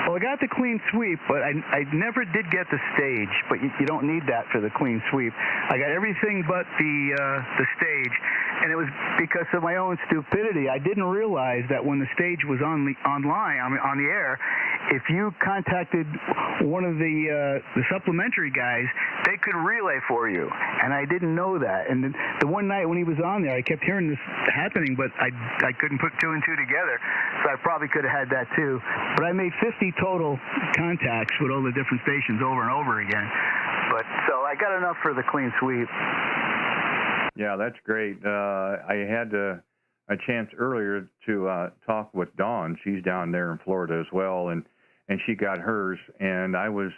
Well, I got the clean sweep, but I never did get the stage. But you don't need that for the clean sweep. I got everything but the stage, and it was because of my own stupidity. I didn't realize that when the stage was on the air, if you contacted one of the supplementary guys, they could relay for you, and I didn't know that. And the one night when he was on there, I kept hearing this happening, but I couldn't put 2 and 2 together, so I probably could have had that too. But I made 50 total contacts with all the different stations over and over again. But so I got enough for the clean sweep. Yeah, that's great. I had a chance earlier to talk with Dawn. She's down there in Florida as well, and she got hers. And I was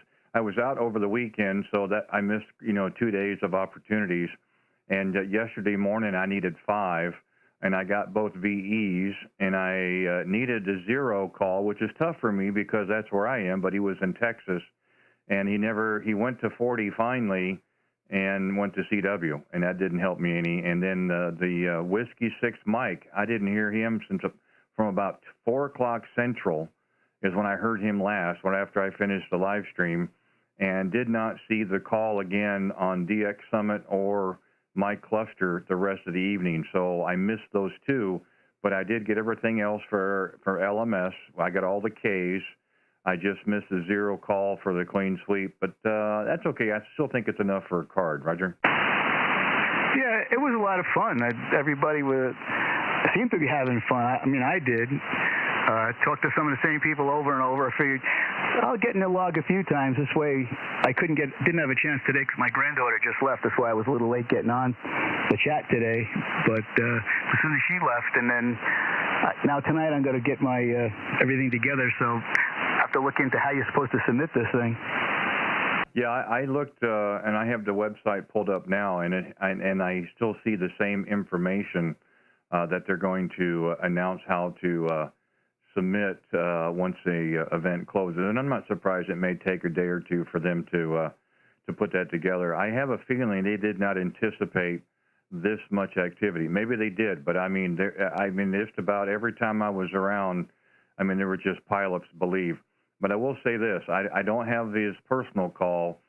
out over the weekend, so that I missed 2 days of opportunities. And yesterday morning I needed 5, and I got both VEs, and I needed a 0 call, which is tough for me because that's where I am. But he was in Texas, and he went to 40 finally, and went to CW, and that didn't help me any. And then the Whiskey 6 Mike, I didn't hear him from about 4 o'clock Central is when I heard him last, after I finished the live stream, and did not see the call again on DX Summit or my cluster the rest of the evening. So I missed those 2, but I did get everything else for LMS. I got all the Ks. I just missed the 0 call for the clean sweep, but that's okay. I still think it's enough for a card, Roger. Yeah, it was a lot of fun. Everybody seemed to be having fun. I mean, I did. Talked to some of the same people over and over. I figured I'll get in the log a few times. This way I didn't have a chance today because my granddaughter just left. That's why I was a little late getting on the chat today. But as soon as she left, and then now tonight I'm going to get my everything together. So I have to look into how you're supposed to submit this thing. Yeah, I looked, and I have the website pulled up now, and I still see the same information that they're going to announce how to submit once the event closes. And I'm not surprised it may take a day or 2 for them to put that together. I have a feeling they did not anticipate this much activity. Maybe they did, but I mean, just about every time I was around, I mean, there were just pileups, believe. But I will say this, I don't have his personal call,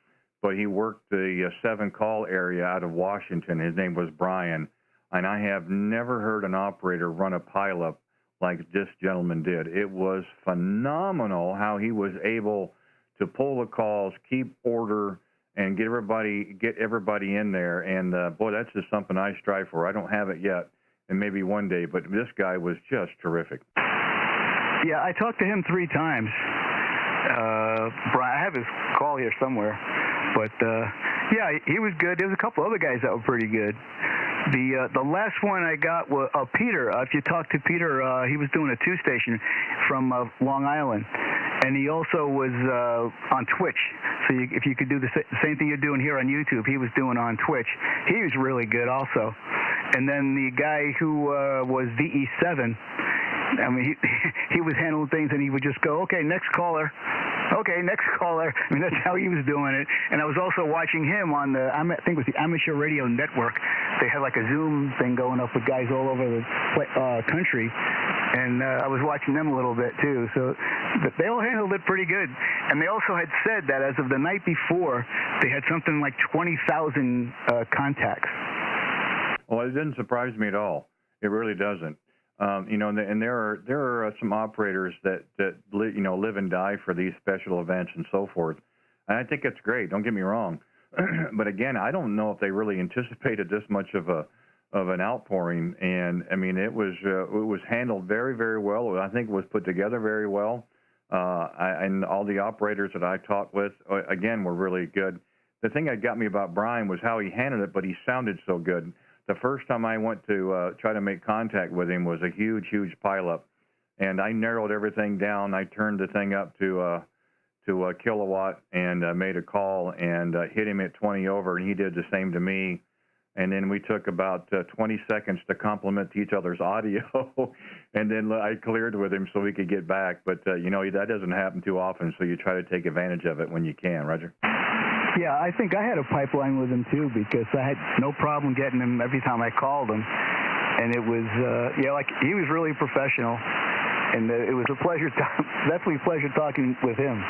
but he worked the 7 call area out of Washington. His name was Brian, and I have never heard an operator run a pileup like this gentleman did. It was phenomenal how he was able to pull the calls, keep order, and get everybody in there. And boy, that's just something I strive for. I don't have it yet, and maybe one day, but this guy was just terrific. Yeah, I talked to him 3 times. Brian, I have his call here somewhere, but yeah, he was good. There was a couple other guys that were pretty good. The last one I got was Peter. If you talk to Peter, he was doing a 2-station from Long Island, and he also was on Twitch. So if you could do the same thing you're doing here on YouTube, he was doing on Twitch. He was really good also. And then the guy who was VE7, I mean, he was handling things, and he would just go, okay, next caller. Okay, next caller. I mean, that's how he was doing it. And I was also watching him on the, I think it was the Amateur Radio Network. They had like a Zoom thing going up with guys all over the country. And I was watching them a little bit, too. So they all handled it pretty good. And they also had said that as of the night before, they had something like 20,000 contacts. Well, it didn't surprise me at all. It really doesn't. You know, and there are some operators that live and die for these special events and so forth. And I think it's great. Don't get me wrong. But again, I don't know if they really anticipated this much of an outpouring. And I mean, it was handled very, very well. I think it was put together very well. And all the operators that I talked with, again, were really good. The thing that got me about Brian was how he handled it, but he sounded so good. The first time I went to try to make contact with him was a huge, huge pileup, and I narrowed everything down. I turned the thing up to a kilowatt and made a call and hit him at 20 over, and he did the same to me. And then we took about 20 seconds to compliment each other's audio, and then I cleared with him so we could get back. But, you know, that doesn't happen too often, so you try to take advantage of it when you can. Roger? Yeah, I think I had a pipeline with him, too, because I had no problem getting him every time I called him. And it was, like he was really professional. And it was a pleasure, definitely a pleasure talking with him.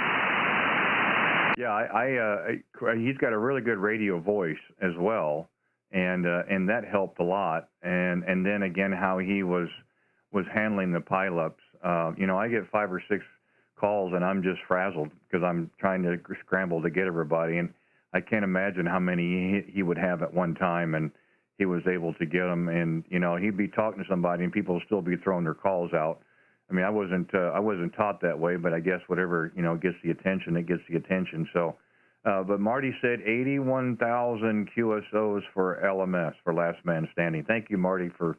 Yeah, he's got a really good radio voice as well. And that helped a lot. And then again, how he was handling the pileups. You know, I get 5 or 6 calls and I'm just frazzled because I'm trying to scramble to get everybody, and I can't imagine how many he would have at one time, and he was able to get them. And you know, he'd be talking to somebody and people would still be throwing their calls out. I mean, I wasn't taught that way, but I guess whatever, you know, gets the attention, it gets the attention. So but Marty said 81,000 QSOs for LMS, for Last Man Standing. Thank you, Marty, for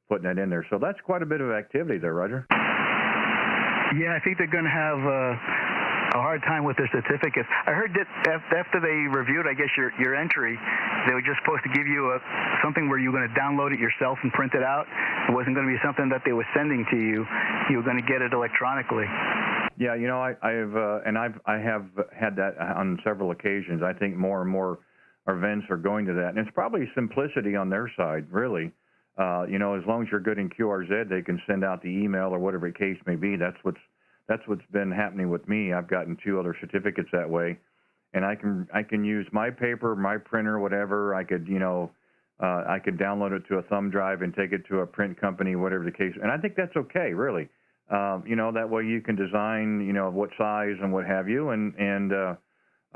putting that in there. So that's quite a bit of activity there, Roger. Yeah, I think they're going to have a hard time with their certificates. I heard that after they reviewed, I guess, your entry, they were just supposed to give you something where you were going to download it yourself and print it out. It wasn't going to be something that they were sending to you. You were going to get it electronically. Yeah, you know, I have had that on several occasions. I think more and more events are going to that, and it's probably simplicity on their side, really. You know, as long as you're good in QRZ, they can send out the email or whatever the case may be. That's what's been happening with me. I've gotten 2 other certificates that way, and I can use my paper, my printer, whatever. I could, you know, I could download it to a thumb drive and take it to a print company, whatever the case. And I think that's okay, really. You know, that way you can design, you know, what size and what have you. And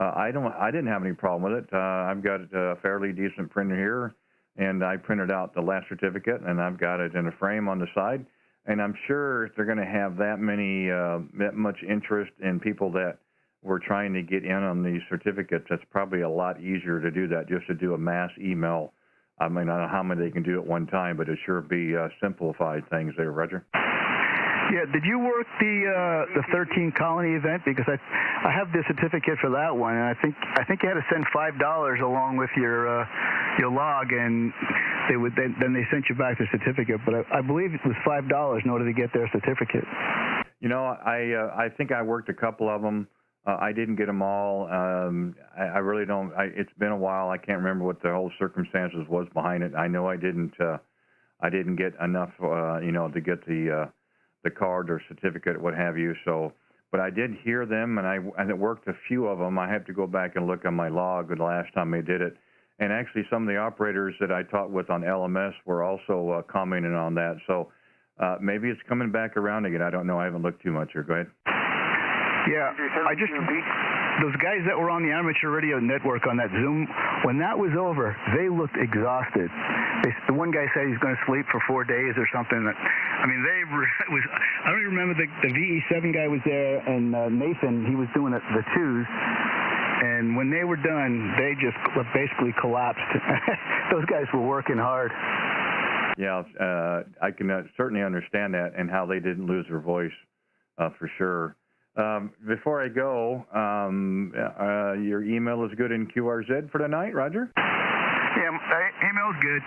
I didn't have any problem with it. I've got a fairly decent printer here. And I printed out the last certificate, and I've got it in a frame on the side. And I'm sure if they're going to have that much interest in people that were trying to get in on these certificates, that's probably a lot easier to do that, just to do a mass email. I mean, I don't know how many they can do at one time, but it sure be simplified things there, Roger. Yeah, did you work the 13 Colony event? Because I have the certificate for that one, and I think you had to send $5 along with your log, and then they sent you back the certificate. But I believe it was $5 in order to get their certificate. You know, I think I worked a couple of them. I didn't get them all. I really don't. It's been a while. I can't remember what the whole circumstances was behind it. I know I didn't get enough, you know, to get the card or certificate, what have you. So, but I did hear them, and I worked a few of them. I have to go back and look on my log the last time they did it. And actually, some of the operators that I talked with on LMS were also commenting on that. So maybe it's coming back around again. I don't know. I haven't looked too much here. Go ahead. Yeah, those guys that were on the amateur radio network on that Zoom, when that was over, they looked exhausted. The one guy said he's going to sleep for 4 days or something. I mean, I don't even remember the VE7 guy was there, and Nathan, he was doing the twos. And when they were done, they just basically collapsed. Those guys were working hard. Yeah, I can certainly understand that and how they didn't lose their voice for sure. Before I go, your email is good in QRZ for tonight, Roger? Yeah, email's good.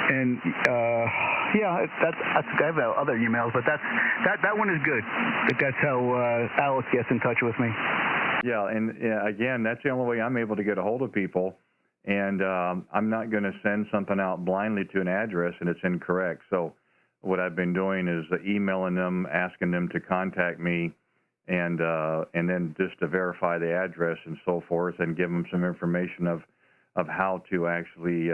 And yeah, that's I have other emails, but that one is good. That's how Alex gets in touch with me. Yeah, and again, that's the only way I'm able to get a hold of people. And I'm not going to send something out blindly to an address and it's incorrect. So what I've been doing is emailing them, asking them to contact me, and then just to verify the address and so forth, and give them some information of how to actually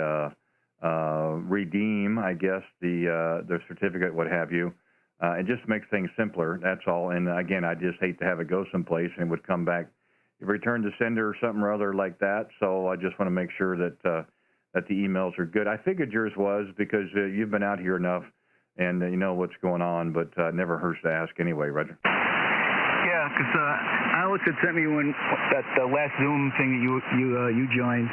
redeem, I guess, the certificate, what have you. It just makes things simpler. That's all. And again, I just hate to have it go someplace and it would come back, return to sender or something or other like that. So I just want to make sure that that the emails are good. I figured yours was because you've been out here enough and you know what's going on, but never hurts to ask anyway, Roger. Yeah, because Alex had sent me that last Zoom thing that you joined.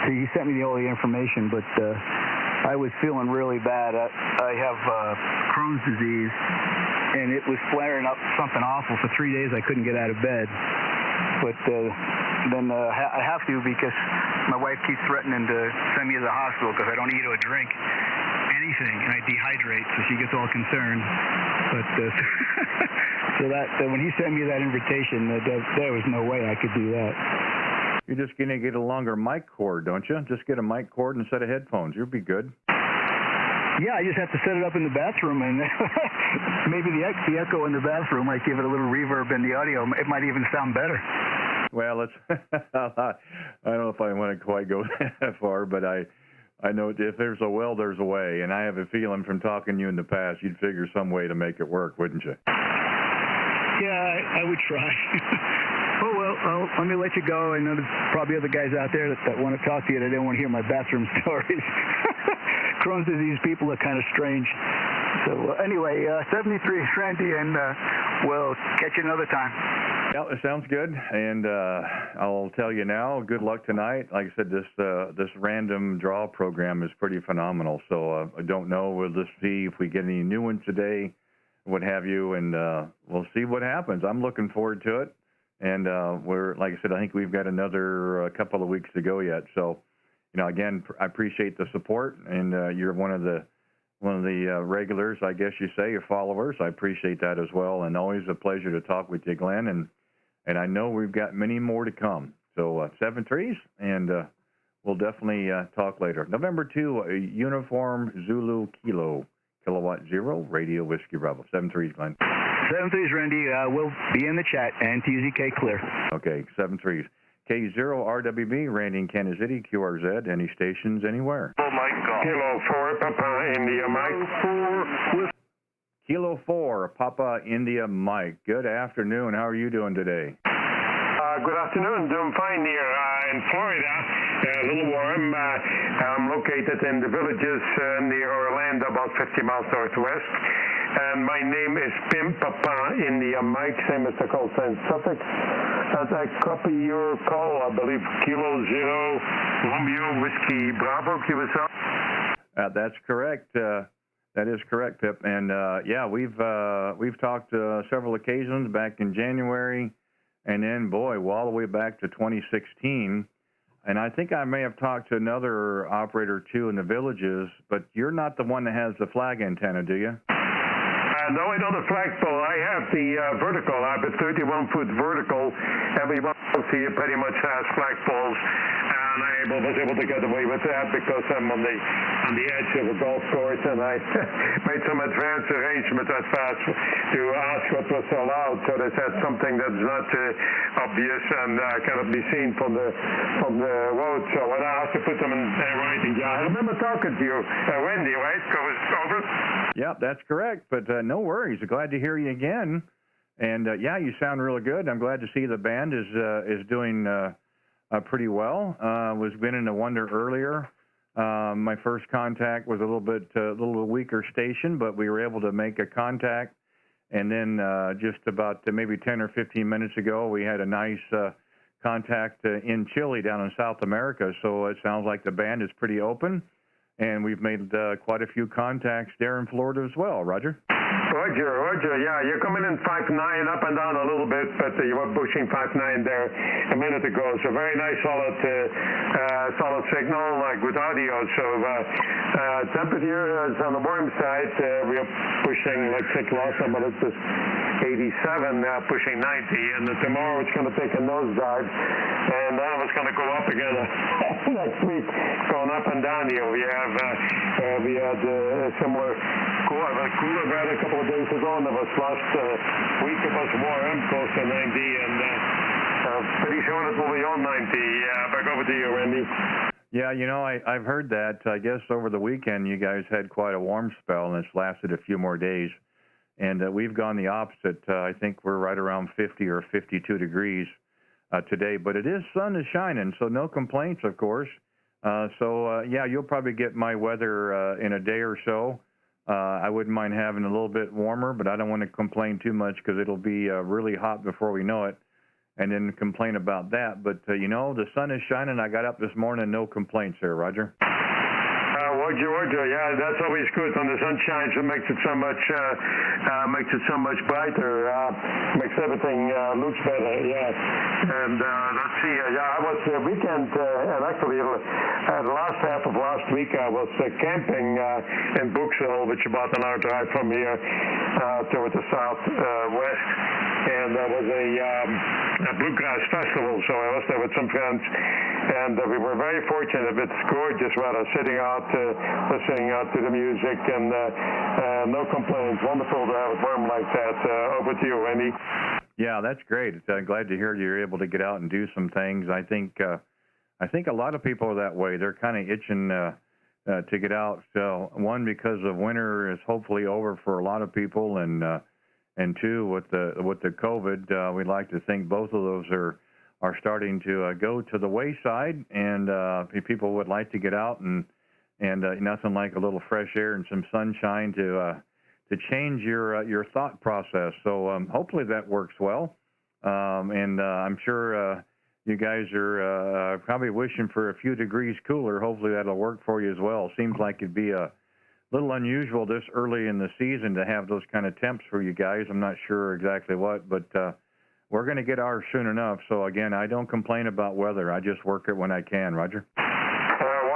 He sent me all the information, but I was feeling really bad. I have Crohn's disease, and it was flaring up something awful. For 3 days, I couldn't get out of bed. But then I have to because my wife keeps threatening to send me to the hospital because I don't eat or drink anything, and I dehydrate, so she gets all concerned. But so that when he sent me that invitation, there was no way I could do that. You're just going to get a longer mic cord, don't you? Just get a mic cord and a set of headphones. You'll be good. Yeah, I just have to set it up in the bathroom, and maybe the echo in the bathroom might give it a little reverb in the audio. It might even sound better. Well, I don't know if I want to quite go that far, but I know if there's a will, there's a way, and I have a feeling from talking to you in the past, you'd figure some way to make it work, wouldn't you? Yeah, I would try. Oh, well, let me let you go. I know there's probably other guys out there that want to talk to you that don't want to hear my bathroom stories. Crohn's disease people are kind of strange. So anyway, 73 Randy, and we'll catch you another time. Yeah, it sounds good. And I'll tell you now, good luck tonight. Like I said, this random draw program is pretty phenomenal. So I don't know. We'll just see if we get any new ones today, what have you, and we'll see what happens. I'm looking forward to it. And like I said, I think we've got another couple of weeks to go yet. So, you know, again, I appreciate the support, and you're one of the regulars, I guess you say, your followers. I appreciate that as well, and always a pleasure to talk with you, Glenn. And I know we've got many more to come. So 7-3s, and we'll definitely talk later. November 2, Uniform Zulu Kilo, Kilowatt 0, Radio Whiskey Bravo. 7-3s, Glenn. 7-3s, Randy. We'll be in the chat, and TZK clear. Okay, 7-3s. K0RWB, Randy in Kansas City, QRZ, any stations, anywhere. Oh, my God. Kilo 4, Papa, India, Mike. Kilo 4, Papa, India, Mike. Good afternoon. How are you doing today? Good afternoon. Doing fine here in Florida. A little warm. I'm located in the villages near Orlando, about 50 miles northwest. And my name is Pim Papa India Mike, same as the call sign suffix. As I copy your call, I believe Kilo 0, Romeo Whiskey Bravo, QSL. That's correct. That is correct, Pip. And yeah, we've talked several occasions back in January, and then boy, all the way back to 2016. And I think I may have talked to another operator too in the villages, but you're not the one that has the flag antenna, do you? No, I don't have flagpole. I have the vertical. I have a 31-foot vertical. Everyone here pretty much has flagpoles, and I was able to get away with that because I'm on the edge of a golf course, and I made some advanced arrangements at fast to ask what was allowed. So they said something that's not obvious and cannot be seen from the road. So I asked to put them in writing. Yeah, I remember talking to you, Wendy, right? Over. Yep, that's correct. But no worries. Glad to hear you again. And yeah, you sound really good. I'm glad to see the band is doing pretty well. Was been in the Wonder earlier. My first contact was a little weaker station, but we were able to make a contact. And then just about maybe 10 or 15 minutes ago, we had a nice contact in Chile down in South America. So it sounds like the band is pretty open. And we've made quite a few contacts there in Florida as well. Roger? Roger, yeah, you're coming in 5.9 up and down a little bit, but you were pushing 5.9 there a minute ago. So very nice, solid signal, good audio. So temperature is on the warm side. We are pushing, let's take last number, it's just 87, pushing 90. And tomorrow it's going to take a nosedive, and then it's going to go up again next week, going up and down here. We had a similar cooler weather a couple of days ago, and it was last week it was warm, close to 90, and pretty soon it will be on 90. Back over to you, Randy. Yeah, you know, I've heard that. I guess over the weekend you guys had quite a warm spell, and it's lasted a few more days. And we've gone the opposite. I think we're right around 50 or 52 degrees today, but it is sun is shining, so no complaints, of course. Yeah, you'll probably get my weather in a day or so. I wouldn't mind having a little bit warmer, but I don't want to complain too much because it'll be really hot before we know it, and then complain about that. But, you know, the sun is shining. I got up this morning, no complaints there, Roger. Roger, yeah, that's always good when the sun shines. It makes it so much brighter, makes everything looks better. Yeah, and let's see. I was weekend, and actually the last half of last week I was camping in Brooksville, which is about an hour drive from here, toward the southwest, and there was a bluegrass festival. So I was there with some friends, and we were very fortunate. It's gorgeous weather, sitting out. Listening out to the music, and no complaints. Wonderful to have it warm like that. Over to you, Randy. Yeah, that's great. Glad to hear you're able to get out and do some things. I think a lot of people are that way. They're kind of itching to get out. So one, because of winter is hopefully over for a lot of people, and two, with the COVID, we'd like to think both of those are starting to go to the wayside, and people would like to get out and nothing like a little fresh air and some sunshine to change your thought process. So hopefully that works well, and I'm sure you guys are probably wishing for a few degrees cooler. Hopefully that'll work for you as well. Seems like it'd be a little unusual this early in the season to have those kind of temps for you guys. I'm not sure exactly what, but we're going to get ours soon enough. So again, I don't complain about weather. I just work it when I can. Roger.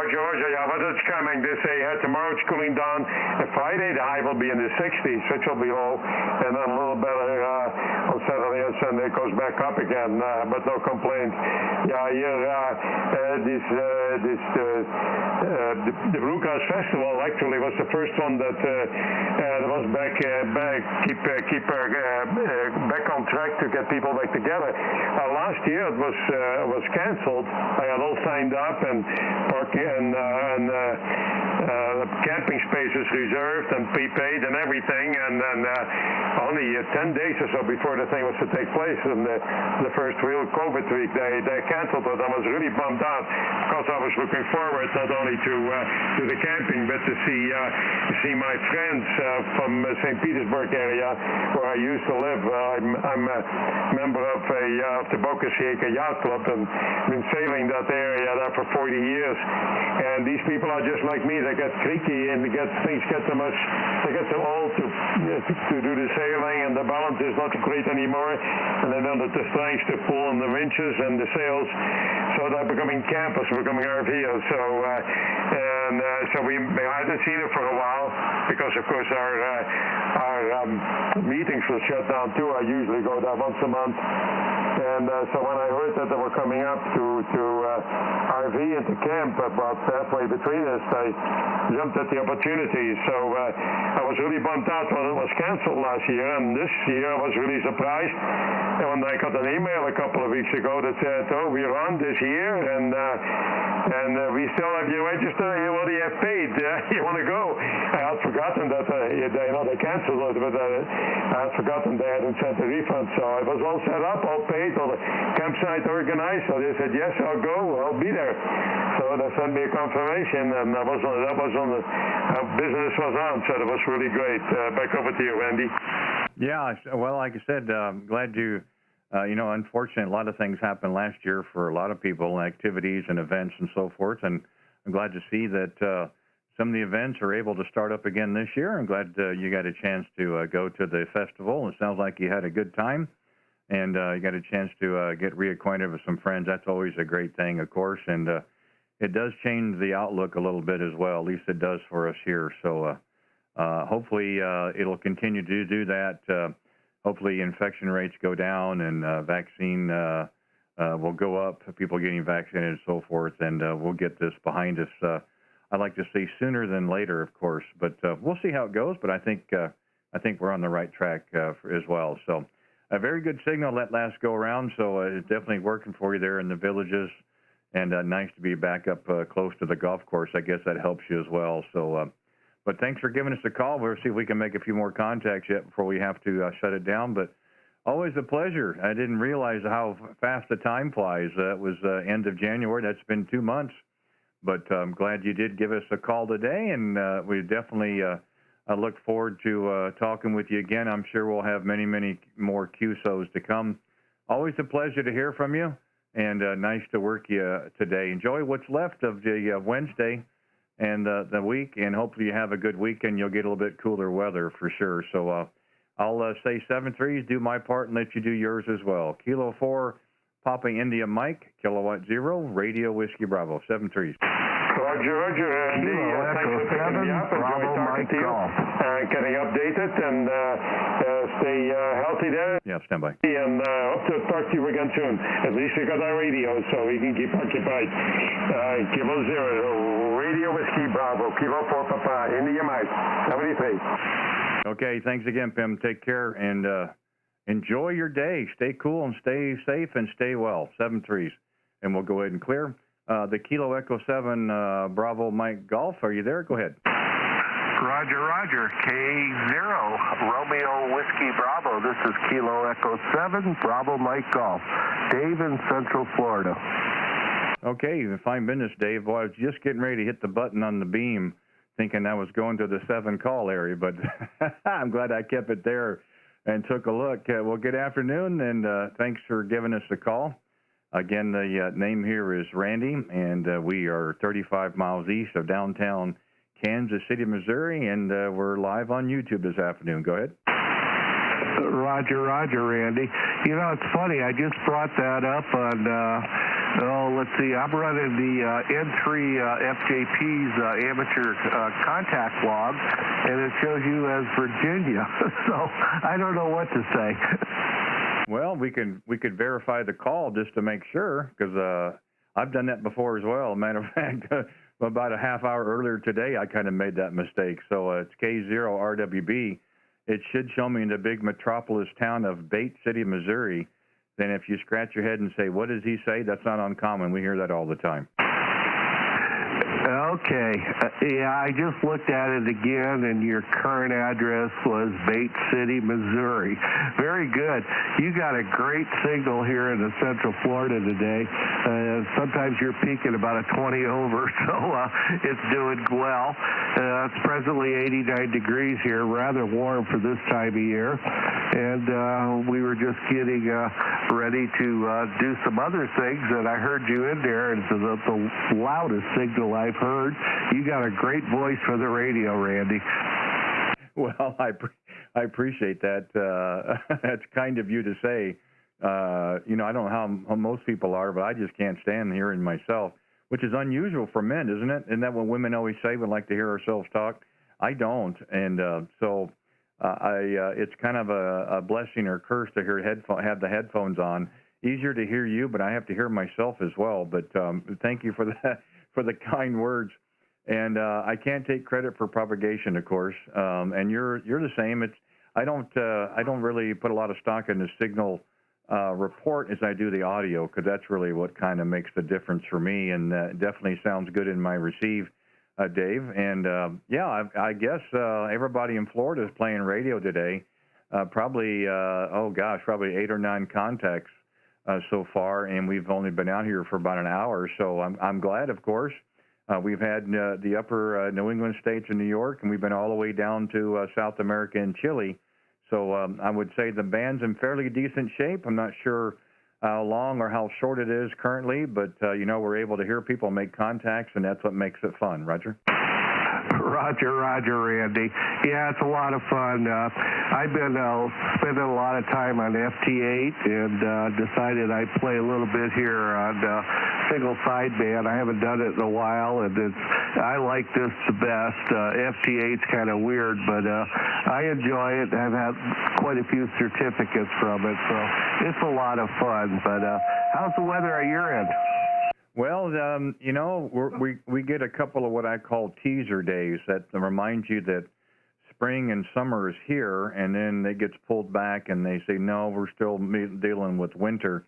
Georgia, yeah, but it's coming. They say tomorrow it's cooling down. Friday the high will be in the 60s, which will be low, and then a little better on Saturday and Sunday. It goes back up again, but no complaints. Yeah, the Bluegrass Festival actually was the first one that was back on track to get people back together. Last year it was canceled. I had all signed up and parking and camping spaces reserved and prepaid and everything, and then only 10 days or so before the thing was to take place, and the first real COVID week, they canceled it. I was really bummed out because I was looking forward not only to the camping, but to see my friends from St. Petersburg area where I used to live. I'm a member of the Boca Chica Yacht Club and been sailing that area there for 40 years. And these people are just like me. They get creaky and they get too old to do the sailing, and the balance is not great anymore. And they don't have the strength to pull on the winches and the sails, so they're becoming campers, becoming RVers. So we hadn't seen it for a while because, of course, our meetings were shut down too. I usually go there once a month. And so when I heard that they were coming up to RV and to camp about halfway between us, I jumped at the opportunity. So I was really bummed out when it was canceled last year, and this year I was really surprised. And when I got an email a couple of weeks ago that said, "Oh, we're on this year, and we still have you registered. You already have paid. You want to go?" I asked for forgotten that they canceled it, but I had forgotten they hadn't sent the refund. So it was all set up, all paid, all the campsite organized. So they said, yes, I'll go, I'll be there. So they sent me a confirmation, and that was on the business was on. So that was really great. Back over to you, Randy. Yeah, well, like I said, glad you. Unfortunately, a lot of things happened last year for a lot of people, activities and events and so forth. And I'm glad to see that some of the events are able to start up again this year. I'm glad you got a chance to go to the festival. It sounds like you had a good time, and you got a chance to get reacquainted with some friends. That's always a great thing, of course. And it does change the outlook a little bit as well. At least it does for us here. So hopefully it'll continue to do that. Hopefully infection rates go down and vaccine will go up, people getting vaccinated and so forth, and we'll get this behind us. I'd like to see sooner than later, of course, but we'll see how it goes. But I think we're on the right track as well. So a very good signal that last go around. So it's definitely working for you there in the villages, and nice to be back up close to the golf course. I guess that helps you as well. So. But thanks for giving us a call. We'll see if we can make a few more contacts yet before we have to shut it down. But always a pleasure. I didn't realize how fast the time flies. It was end of January. That's been 2 months. But I'm glad you did give us a call today, and we definitely look forward to talking with you again. I'm sure we'll have many, many more QSOs to come. Always a pleasure to hear from you, and nice to work you today. Enjoy what's left of the Wednesday and the week, and hopefully you have a good weekend. You'll get a little bit cooler weather for sure. So I'll say 7-3s, do my part, and let you do yours as well. Kilo 4, Papa India Mike, Kilowatt 0, Radio Whiskey Bravo, 7-3s. Roger, Andy. Thanks for picking me up. Enjoy talking to you. Getting updated, and stay healthy there. Yeah, stand by. And hope to talk to you again soon. At least we got our radio, so we can keep occupied. Kilo 0, Radio Whiskey Bravo, Kilo 4 Papa, India Mike, 73. Okay, thanks again, Pim. Take care, and enjoy your day. Stay cool and stay safe and stay well. 7-3s. And we'll go ahead and clear. The Kilo Echo 7 Bravo Mike Golf, are you there? Go ahead. Roger. K0 Whiskey Bravo. This is Kilo Echo 7 Bravo Mike Golf. Dave in Central Florida. Okay, fine business, Dave. Well, I was just getting ready to hit the button on the beam, thinking I was going to the 7 call area, but I'm glad I kept it there and took a look. Well, good afternoon, and thanks for giving us a call. Again, the name here is Randy, and we are 35 miles east of downtown Kansas City, Missouri, and we're live on YouTube this afternoon. Go ahead. Roger, Randy. You know, it's funny. I just brought that up on, let's see. I'm running the N3 FJP's amateur contact log, and it shows you as Virginia. So I don't know what to say. Well, we could verify the call just to make sure, because I've done that before as well. Matter of fact, about a half hour earlier today, I kind of made that mistake. So it's K0RWB. It should show me in the big metropolis town of Bate City, Missouri. Then if you scratch your head and say, what does he say? That's not uncommon. We hear that all the time. Okay. Yeah, I just looked at it again, and your current address was Bate City, Missouri. Very good. You got a great signal here in the Central Florida today. Sometimes you're peaking about a 20 over, so it's doing well. It's presently 89 degrees here, rather warm for this time of year. And we were just getting ready to do some other things, and I heard you in there, and it's the loudest signal I've heard. You got a great voice for the radio, Randy. Well, I appreciate that. That's kind of you to say. I don't know how most people are, but I just can't stand hearing myself, which is unusual for men, isn't it? Isn't that what women always say? We like to hear ourselves talk. I don't, and so it's kind of a blessing or curse to have the headphones on. Easier to hear you, but I have to hear myself as well. But thank you for that. For the kind words, and I can't take credit for propagation, of course. And you're the same. I don't really put a lot of stock in the signal report as I do the audio, because that's really what kind of makes the difference for me. And definitely sounds good in my receive. Dave. And yeah, I guess everybody in Florida is playing radio today. Probably, probably 8 or 9 contacts so far, and we've only been out here for about an hour. So I'm glad, of course. We've had the upper New England states in New York, and we've been all the way down to South America and Chile. So I would say the band's in fairly decent shape. I'm not sure how long or how short it is currently, but, we're able to hear people make contacts, and that's what makes it fun. Roger? Roger, Randy. Yeah, it's a lot of fun. I've been spending a lot of time on FT8 and decided I'd play a little bit here on single sideband. I haven't done it in a while, and I like this the best. FT8's kind of weird, but I enjoy it. I've had quite a few certificates from it, so it's a lot of fun. But how's the weather at your end? Well, we get a couple of what I call teaser days that remind you that spring and summer is here, and then it gets pulled back and they say, no, we're still dealing with winter.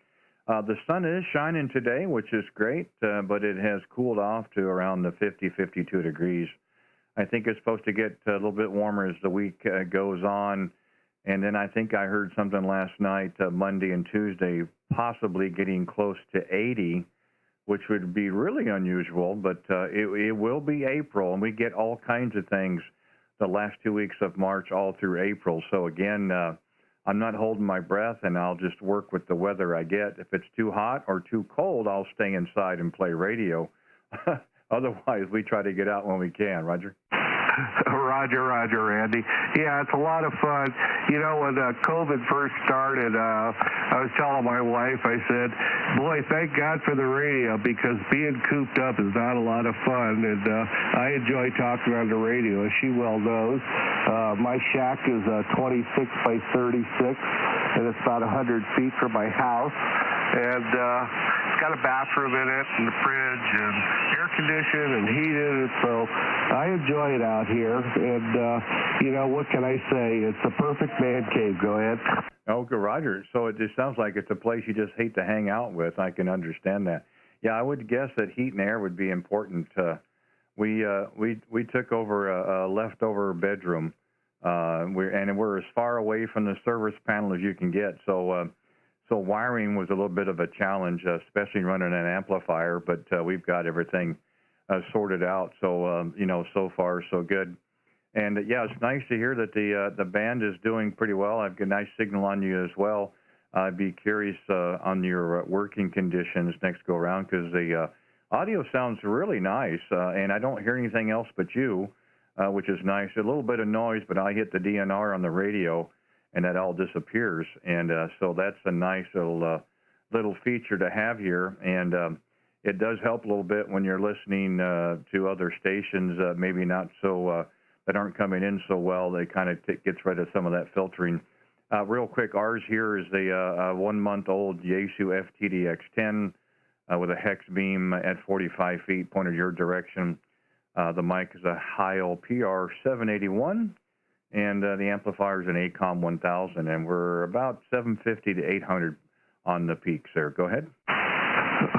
The sun is shining today, which is great, but it has cooled off to around the 50, 52 degrees. I think it's supposed to get a little bit warmer as the week goes on. And then I think I heard something last night, Monday and Tuesday, possibly getting close to 80, which would be really unusual, but it will be April, and we get all kinds of things the last 2 weeks of March all through April. So again, I'm not holding my breath, and I'll just work with the weather I get. If it's too hot or too cold, I'll stay inside and play radio. Otherwise, we try to get out when we can. Roger? Roger, Randy. Yeah, it's a lot of fun. When COVID first started, I was telling my wife, I said, boy, thank God for the radio, because being cooped up is not a lot of fun, and I enjoy talking on the radio, as she well knows. My shack is 26 by 36, and it's about 100 feet from my house, and it's got a bathroom in it, and a fridge, and air conditioned, and heated, so I enjoy it out here, and what can I say? It's a perfect man cave. Go ahead. Okay, Roger. So it just sounds like it's a place you just hate to hang out with. I can understand that. Yeah, I would guess that heat and air would be important. We took over a leftover bedroom, we're as far away from the service panel as you can get. So wiring was a little bit of a challenge, especially running an amplifier. But we've got everything sorted out. So so far so good. And yeah, it's nice to hear that the band is doing pretty well. I've got a nice signal on you as well. I'd be curious on your working conditions next go around, because the audio sounds really nice, and I don't hear anything else but you, which is nice. A little bit of noise, but I hit the DNR on the radio, and that all disappears. And so that's a nice little feature to have here. And it does help a little bit when you're listening to other stations, maybe not so that aren't coming in so well. They kind of gets rid of some of that filtering. Real quick, ours here is the 1-month-old Yaesu FTDX-10 with a hex beam at 45 feet pointed your direction. The mic is a Heil PR781, and the amplifier is an ACOM 1000, and we're about 750 to 800 on the peaks there. Go ahead.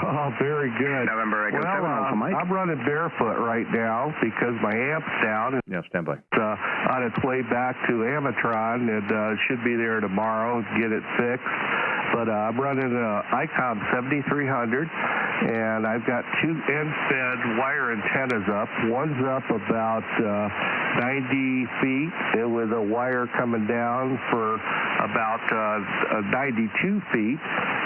Oh, very good. November Echo 7, Alpha Mike. I'm running barefoot right now because my amp's down. Yeah, stand by. It's on its way back to Amatron, and should be there tomorrow, get it fixed. But I'm running an ICOM 7300, and I've got 2 end-fed wire antennas up. One's up about 90 feet with a wire coming down for about 92 feet.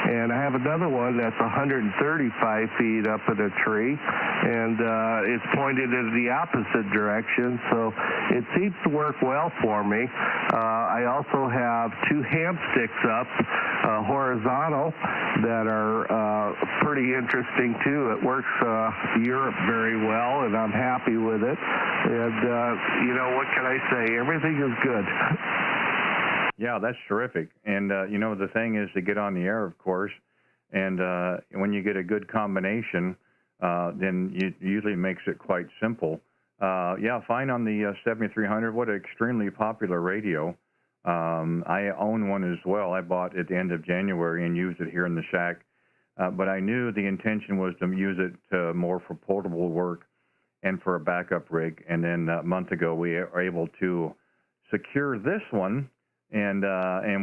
And I have another one that's 135 feet up in a tree, and it's pointed in the opposite direction, so it seems to work well for me. I also have 2 ham sticks up, horizontal, that are pretty interesting too. It works Europe very well, and I'm happy with it. And what can I say? Everything is good. Yeah, that's terrific. And, the thing is to get on the air, of course, and when you get a good combination, then it usually makes it quite simple. Yeah, fine on the 7300. What an extremely popular radio. I own one as well. I bought it at the end of January and used it here in the shack. But I knew the intention was to use it more for portable work. and for a backup rig. And then a month ago, we are able to secure this one, and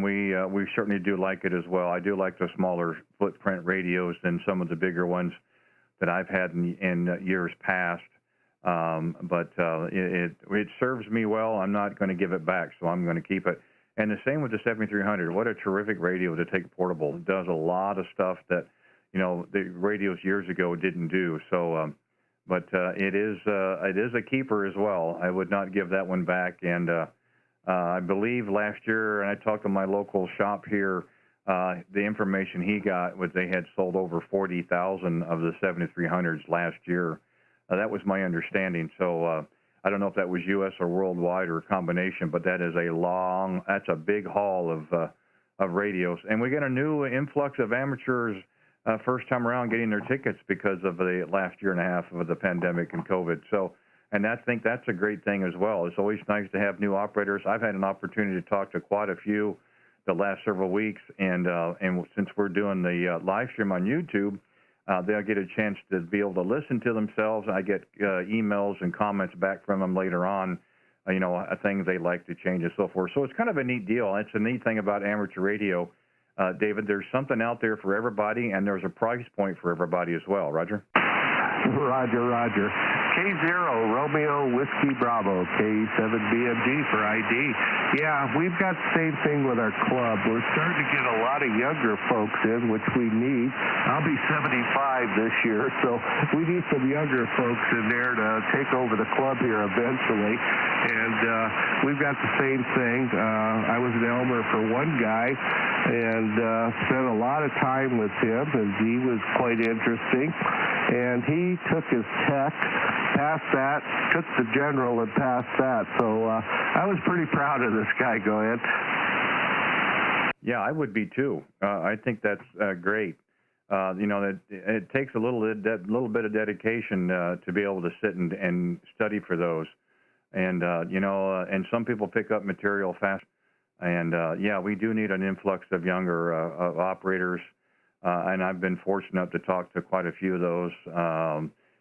we certainly do like it as well. I do like the smaller footprint radios than some of the bigger ones that I've had in years past. But it serves me well. I'm not going to give it back, so I'm going to keep it. And the same with the 7300. What a terrific radio to take portable. It does a lot of stuff that, the radios years ago didn't do. So, but it is a keeper as well. I would not give that one back. And I believe last year, and I talked to my local shop here, the information he got was they had sold over 40,000 of the 7300s last year. That was my understanding. So I don't know if that was U.S. or worldwide or a combination, but that is that's a big haul of radios. And we get a new influx of amateurs first time around getting their tickets because of the last year and a half of the pandemic and COVID. So, and I think that's a great thing as well. It's always nice to have new operators. I've had an opportunity to talk to quite a few the last several weeks, and since we're doing the live stream on YouTube, they'll get a chance to be able to listen to themselves. I get emails and comments back from them later on, things they like to change and so forth. So it's kind of a neat deal. It's a neat thing about amateur radio, David. There's something out there for everybody, and there's a price point for everybody as well. Roger? Roger. K0 Romeo Whiskey Bravo, K7BMG for ID. Yeah, we've got the same thing with our club. We're starting to get a lot of younger folks in, which we need. I'll be 75 this year, so we need some younger folks in there to take over the club here eventually. And we've got the same thing. I was an Elmer for one guy and spent a lot of time with him, and he was quite interesting. And he took his tech, passed that, took the general and passed that. So I was pretty proud of this guy. Go ahead. Yeah, I would be too. I think that's great. That it takes a little bit of dedication to be able to sit and study for those. And and some people pick up material fast. And yeah, we do need an influx of younger operators. And I've been fortunate enough to talk to quite a few of those.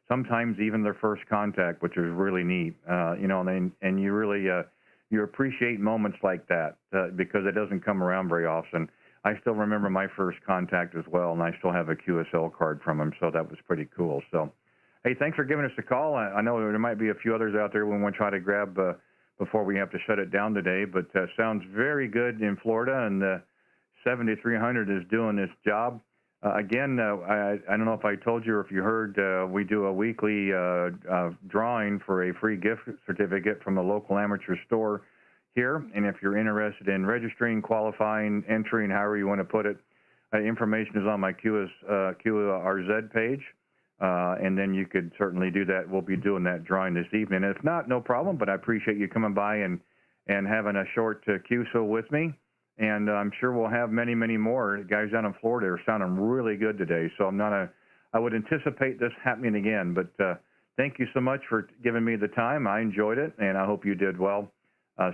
Sometimes even their first contact, which is really neat. And you really you appreciate moments like that because it doesn't come around very often. I still remember my first contact as well, and I still have a QSL card from him, so that was pretty cool. So, hey, thanks for giving us a call. I know there might be a few others out there we want to try to grab before we have to shut it down today, but sounds very good in Florida, and the 7300 is doing this job. Again, I don't know if I told you or if you heard, we do a weekly drawing for a free gift certificate from a local amateur store here. And if you're interested in registering, qualifying, entering, however you want to put it, information is on my K0RWB page. And then you could certainly do that. We'll be doing that drawing this evening. If not, no problem, but I appreciate you coming by and having a short QSO with me. And I'm sure we'll have many, many more. The guys down in Florida are sounding really good today. So I would anticipate this happening again. But thank you so much for giving me the time. I enjoyed it, and I hope you did well.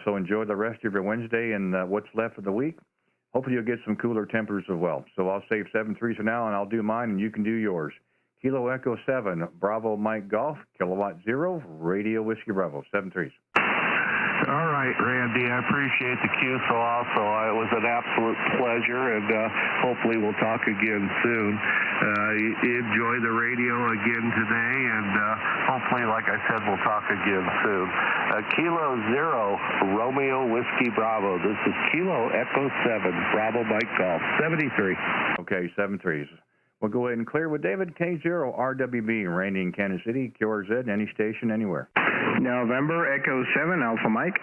So enjoy the rest of your Wednesday and what's left of the week. Hopefully you'll get some cooler temperatures as well. So I'll save 7-3 for now, and I'll do mine, and you can do yours. Kilo Echo 7, Bravo Mike Golf, Kilowatt 0, Radio Whiskey Bravo, 7-3. All right, Randy, I appreciate the QSO also. It was an absolute pleasure, and hopefully we'll talk again soon. Enjoy the radio again today, and hopefully, like I said, we'll talk again soon. Kilo 0, Romeo Whiskey Bravo. This is Kilo Echo 7, Bravo Mike Golf, 73. Okay, 7-3s. We'll go ahead and clear with David. K0RWB Randy in Kansas City, QRZ, any station, anywhere. November Echo 7, Alpha Mike.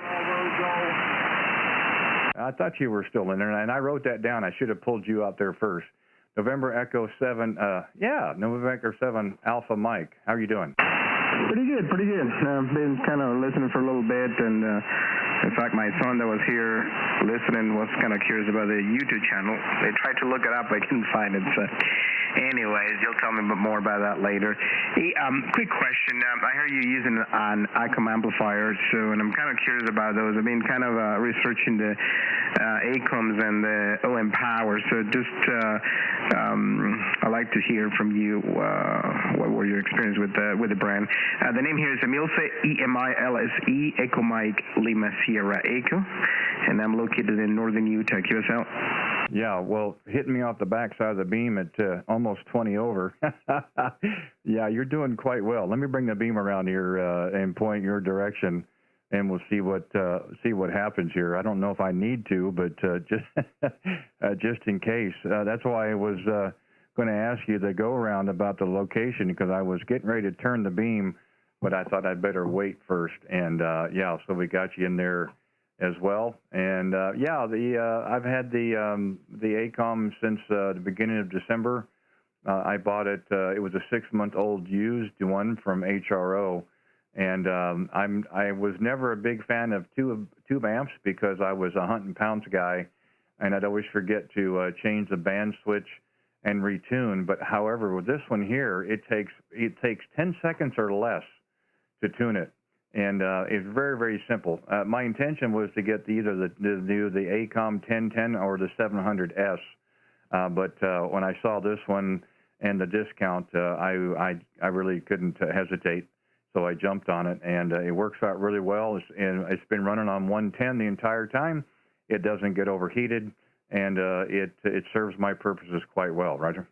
I thought you were still in there, and I wrote that down. I should have pulled you out there first. November Echo 7, November Echo 7, Alpha Mike. How are you doing? Pretty good. I've been kind of listening for a little bit, and in fact, my son that was here listening was kind of curious about the YouTube channel. They tried to look it up, I couldn't find it. So anyways, you'll tell me more about that later. Hey, quick question. I heard you using an ICOM amplifier, and I'm kind of curious about those. I've been kind of researching the ACOMs and the OM power, so just I'd like to hear from you what were your experience with the brand. The name here is Emilce, EMILSE, Echo Mike Lima Sierra Echo, and I'm located in northern Utah, QSL. Yeah, well, hitting me off the backside of the beam at almost 20 over. Yeah, you're doing quite well. Let me bring the beam around here and point your direction, and we'll see what happens here. I don't know if I need to, but just in case. That's why I was going to ask you to go around about the location, because I was getting ready to turn the beam, but I thought I'd better wait first. And yeah, so we got you in there as well. And yeah, I've had the ACOM since the beginning of December. I bought it. It was a 6-month-old used one from HRO, and I was never a big fan of tube amps because I was a hunt and pounce guy, and I'd always forget to change the band switch and retune. But however, with this one here, it takes 10 seconds or less to tune it. And it's very, very simple. My intention was to get either the ACOM 1010 or the 700S, but when I saw this one and the discount, I really couldn't hesitate, so I jumped on it, and it works out really well. It's been running on 110 the entire time. It doesn't get overheated, and it serves my purposes quite well. Roger.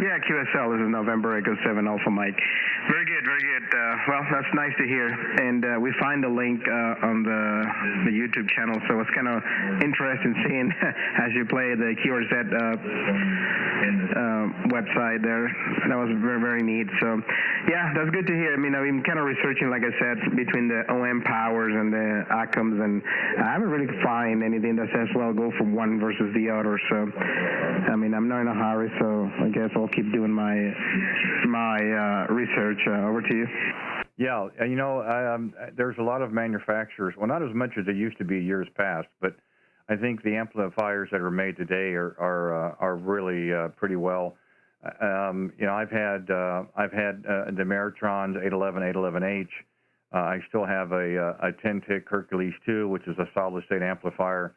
Yeah, QSL, this is November Echo 7 Alpha Mike. Very good, very good. Well, that's nice to hear. And we find the link on the YouTube channel, so it's kind of interesting seeing as you play the K0RZ website there. That was very, very neat. So, yeah, that's good to hear. I mean, I've been kind of researching, like I said, between the OM powers and the ACOMs, and I haven't really found anything that says, well, go for one versus the other. So, I mean, I'm not in a hurry, so I guess I'll keep doing my research. Over to you. Yeah, you know, there's a lot of manufacturers. Well, not as much as there used to be years past, but I think the amplifiers that are made today are really pretty well. You know, I've had the Meritrons 811, 811H. I still have a 10-tick Hercules 2, which is a solid-state amplifier,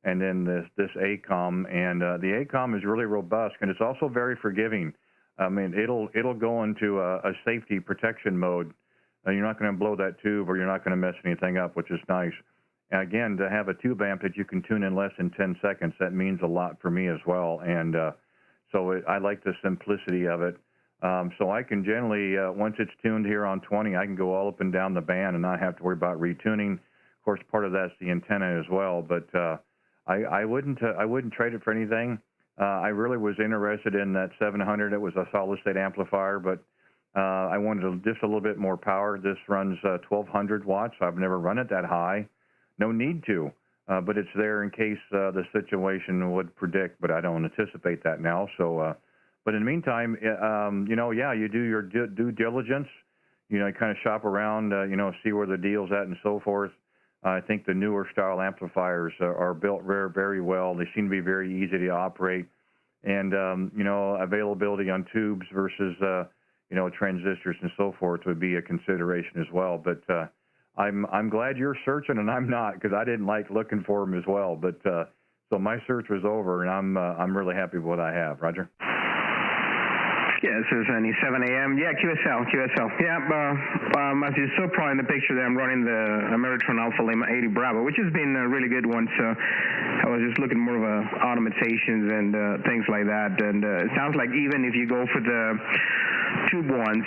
and then this ACOM. And the ACOM is really robust, and it's also very forgiving. I mean, it'll go into a safety protection mode. You're not going to blow that tube, or you're not going to mess anything up, which is nice. And again, to have a tube amp that you can tune in less than 10 seconds, that means a lot for me as well. And so I like the simplicity of it. So I can generally, once it's tuned here on 20, I can go all up and down the band and not have to worry about retuning. Of course, part of that's the antenna as well. But I wouldn't trade it for anything. I really was interested in that 700. It was a solid-state amplifier, but I wanted just a little bit more power. This runs 1,200 watts. I've never run it that high. No need to, but it's there in case the situation would predict, but I don't anticipate that now. So, but in the meantime, you know, yeah, you do your due diligence. You know, you kind of shop around, you know, see where the deal's at and so forth. I think the newer style amplifiers are built very, very well. They seem to be very easy to operate, and you know, availability on tubes versus you know, transistors and so forth would be a consideration as well. But I'm glad you're searching and I'm not, because I didn't like looking for them as well. But so my search was over, and I'm really happy with what I have. Roger. Yeah, this is 7 a.m. Yeah, QSL. Yeah, as you saw probably in the picture there, I'm running the Ameritron Alpha Lima 80 Bravo, which has been a really good one. So I was just looking more of automatizations and things like that. And it sounds like even if you go for the tube ones,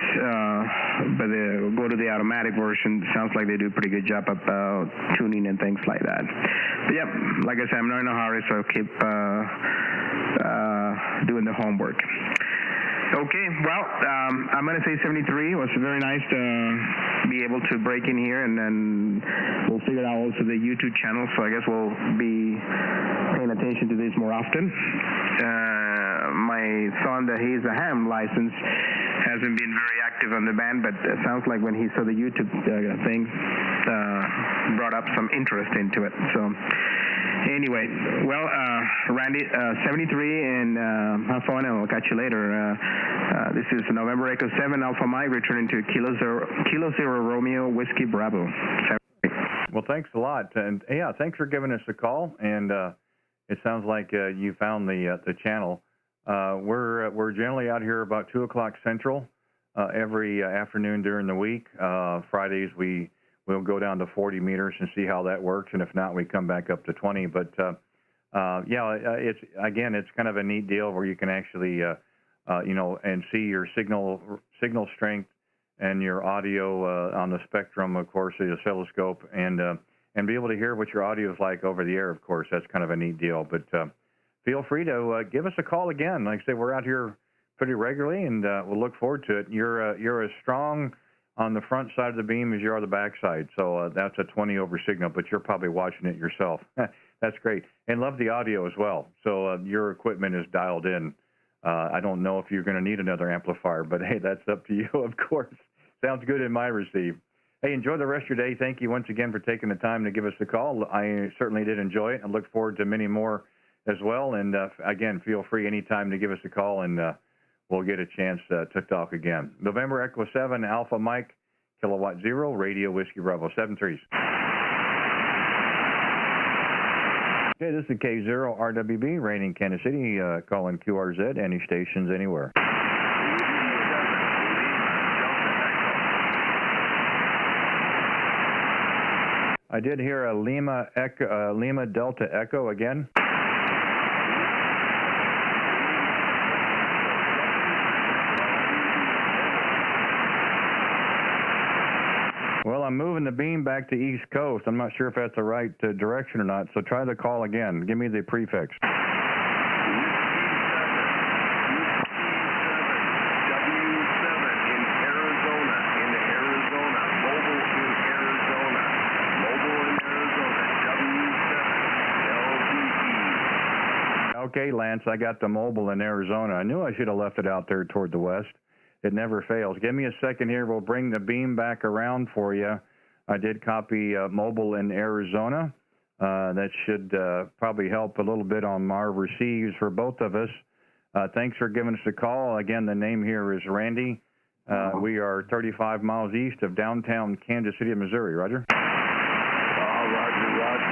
but go to the automatic version, it sounds like they do a pretty good job about tuning and things like that. But yeah, like I said, I'm not in a hurry, so I'll keep doing the homework. Okay, well, I'm going to say 73. It was very nice to be able to break in here, and then we'll figure out also the YouTube channel, so I guess we'll be paying attention to this more often. my son, that he's a ham license, hasn't been very active on the band, but it sounds like when he saw the YouTube thing, brought up some interest into it. So anyway, well, Randy, 73 and have fun, and we'll catch you later. This is November Echo 7 Alpha Mike returning to Kilo Zero Romeo Whiskey Bravo. Well, thanks a lot, and yeah, thanks for giving us a call. And it sounds like you found the channel. We're generally out here about 2 o'clock Central every afternoon during the week. Fridays we'll go down to 40 meters and see how that works, and if not, we come back up to 20. But yeah, it's kind of a neat deal where you can actually and see your signal strength and your audio on the spectrum, of course, the oscilloscope, and be able to hear what your audio is like over the air. Of course, that's kind of a neat deal. But feel free to give us a call again. Like I say, we're out here pretty regularly, and we'll look forward to it. You're as strong on the front side of the beam as you are the back side. So that's a 20 over signal, but you're probably watching it yourself. That's great. And love the audio as well. So your equipment is dialed in. I don't know if you're going to need another amplifier, but hey, that's up to you, of course. Sounds good in my receive. Hey, enjoy the rest of your day. Thank you once again for taking the time to give us the call. I certainly did enjoy it and look forward to many more as well. And again, feel free anytime to give us a call, and we'll get a chance to talk again. November Echo 7 Alpha Mike, Kilowatt 0, Radio Whiskey Bravo 73s. Okay, this is K0RWB, reigning Kansas City, calling QRZ, any stations, anywhere. I did hear a Lima Delta Echo again. Well, I'm moving the beam back to East Coast. I'm not sure if that's the right direction or not, so try the call again. Give me the prefix. Okay, Lance, I got the mobile in Arizona. I knew I should have left it out there toward the west. It never fails. Give me a second here. We'll bring the beam back around for you. I did copy mobile in Arizona. That should probably help a little bit on our receives for both of us. Thanks for giving us a call. Again, the name here is Randy. We are 35 miles east of downtown Kansas City, Missouri. Roger? Roger.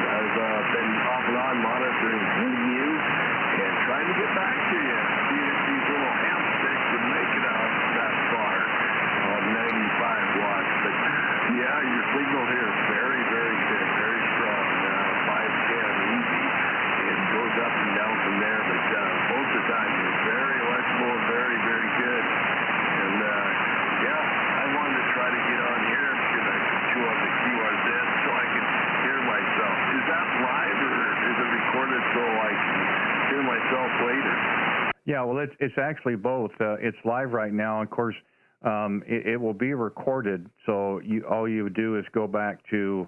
I've been off and on monitoring you and trying to get back to you. See if these little ham sticks would make it out that far on 95 watts. But yeah, your signal here is very, very good, very strong. 510 easy. It goes up and down from there, but most of the time it's very electrical and very, very good. And yeah, I wanted to try to get on here because I could chew on the QRZ so I could hear myself. Is that live or is it recorded so I can hear myself later? Yeah, well, it's actually both. It's live right now. Of course, it will be recorded, so all you do is go back to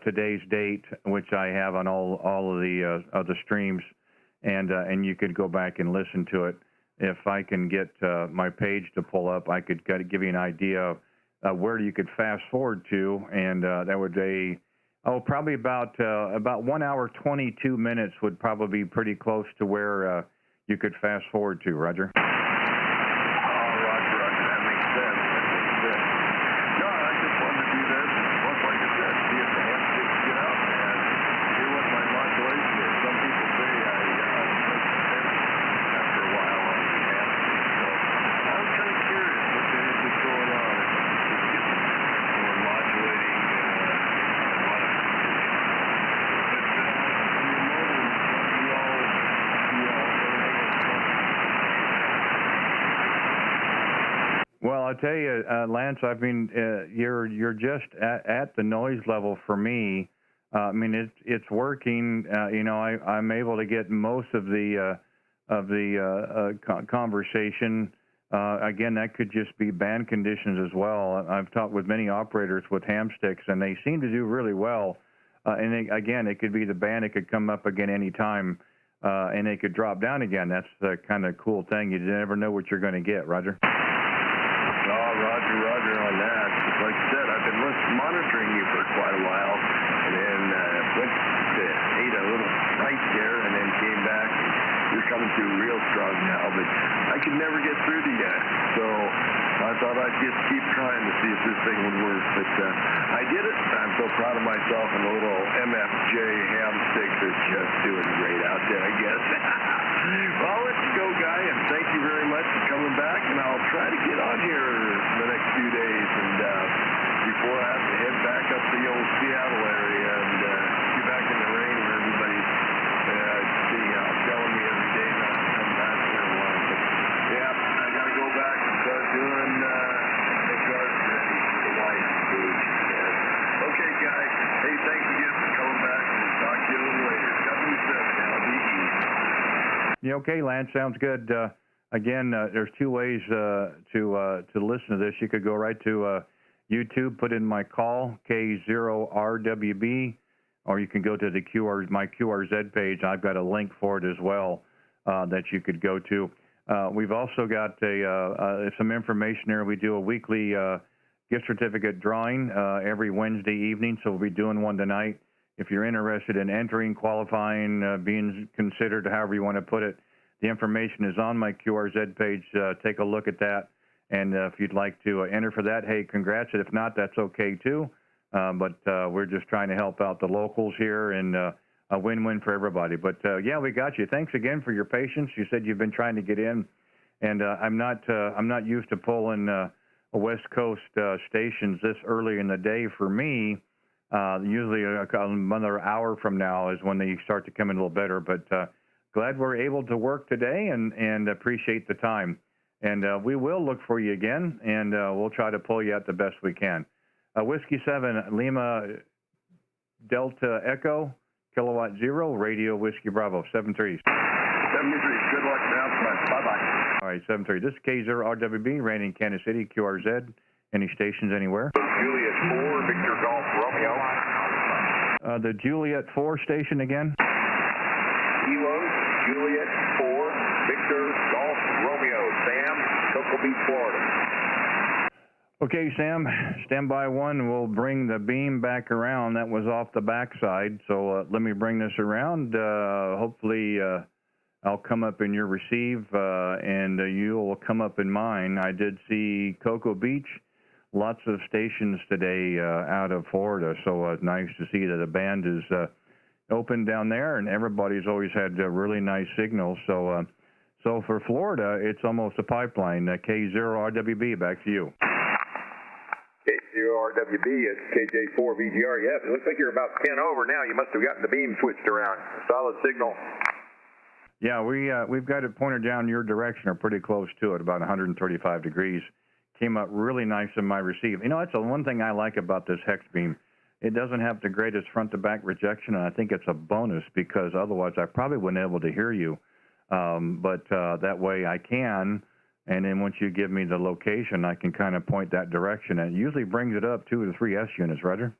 today's date, which I have on all of the streams, and you could go back and listen to it. If I can get my page to pull up, I could give you an idea of where you could fast forward to, and that would be probably about 1 hour 22 minutes would probably be pretty close to where you could fast forward to. Roger. Roger. That makes sense. No, I just wanted to do this. Well, like I said, see if the ham sticks get up and hear what my modulation is. Some people say I after a while on the ham sticks. So I was kind of curious what the heck is going on. It's getting more modulating and a lot of Well, I'll tell you, Lance, I mean, you're just at the noise level for me. I mean, it's working. I'm able to get most of the conversation. Again, that could just be band conditions as well. I've talked with many operators with ham sticks, and they seem to do really well. And again, it could be the band. It could come up again any time. and they could drop down again. That's the kind of cool thing. You never know what you're going to get, Roger. Oh, Roger on that. Like I said, I've been monitoring you for quite a while, and then went to ate a little right there, and then came back. You're coming through real strong now, but I could never get through to you. So I thought I'd just keep trying to see if this thing would work. But I did it. I'm so proud of myself, and the little MFJ ham sticks is just doing great out there, I guess. Well, I'll let you go, Guy, and thank you very much for coming back, and I'll try to get on here the next few days, and before I have to head back up to the old Seattle area and get back in the rain where everybody's telling me every day not to come back for a while. But, yeah, I got to go back and start doing the garden ready for the wife food. Okay, Guy. Hey, thanks again for coming back, and we'll talk to you a little later. W7LDE. Yeah, okay, Lance, sounds good. Again, there's two ways to listen to this. You could go right to YouTube, put in my call, K0RWB, or you can go to the my QRZ page. I've got a link for it as well that you could go to. We've also got some information there. We do a weekly gift certificate drawing every Wednesday evening, so we'll be doing one tonight. If you're interested in entering, qualifying, being considered, however you want to put it, the information is on my QRZ page. Take a look at that. And if you'd like to enter for that, hey, congrats. If not, that's okay too. But we're just trying to help out the locals here, and a win-win for everybody. But yeah, we got you. Thanks again for your patience. You said you've been trying to get in, and I'm not used to pulling West Coast stations this early in the day for me. Usually another hour from now is when they start to come in a little better. But glad we're able to work today, and appreciate the time. And we will look for you again, and we'll try to pull you out the best we can. Whiskey 7, Lima Delta Echo, Kilowatt 0, Radio Whiskey Bravo, 73. 73. Good luck now. Bye-bye. All right, 73. This is K0RWB, Randy in Kansas City, QRZ. Any stations anywhere? Juliet 4, Victor Golf Romeo. The Juliet 4 station again? Kilo, Juliet 4, Victor Golf Romeo. Sam, Cocoa Beach, Florida. Okay, Sam, standby 1. We'll bring the beam back around. That was off the backside, so let me bring this around. Hopefully I'll come up in your receive, and you will come up in mine. I did see Cocoa Beach, lots of stations today out of Florida, so nice to see that the band is open down there, and everybody's always had really nice signals. So for Florida, it's almost a pipeline. K0RWB, back to you. K0RWB, it's KJ4VGR. Yeah, it looks like you're about 10 over now. You must have gotten the beam switched around. Solid signal. Yeah, we've got it pointed down your direction, or pretty close to it, about 135 degrees. Came up really nice in my receive. You know, that's the one thing I like about this hex beam. It doesn't have the greatest front-to-back rejection, and I think it's a bonus, because otherwise I probably wouldn't be able to hear you. But that way I can, and then once you give me the location, I can kind of point that direction. And it usually brings it up 2 to 3 S units, Roger.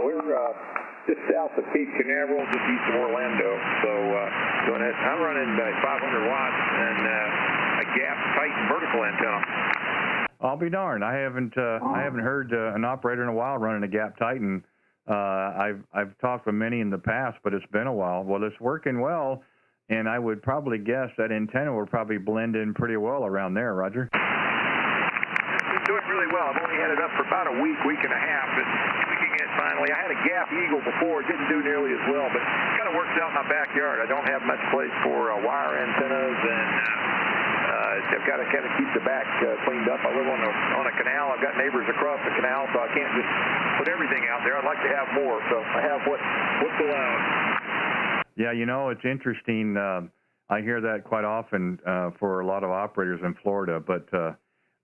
We're just south of Cape Canaveral, just east of Orlando. So I'm running 500 watts and a gap Titan vertical antenna. I'll be darned. I haven't heard an operator in a while running a gap Titan. I've talked with many in the past, but it's been a while. Well, it's working well, and I would probably guess that antenna will probably blend in pretty well around there, Roger. It's doing really well. I've only had it up for about a week and a half, and tweaking it finally. I had a Gap Eagle before. It didn't do nearly as well, but it kind of works out in my backyard. I don't have much place for wire antennas, and I've got to kind of keep the back cleaned up. I live on a canal. I've got neighbors across the canal, so I can't just put everything out there. I'd like to have more, so I have what's allowed. Yeah, you know, it's interesting. I hear that quite often for a lot of operators in Florida, but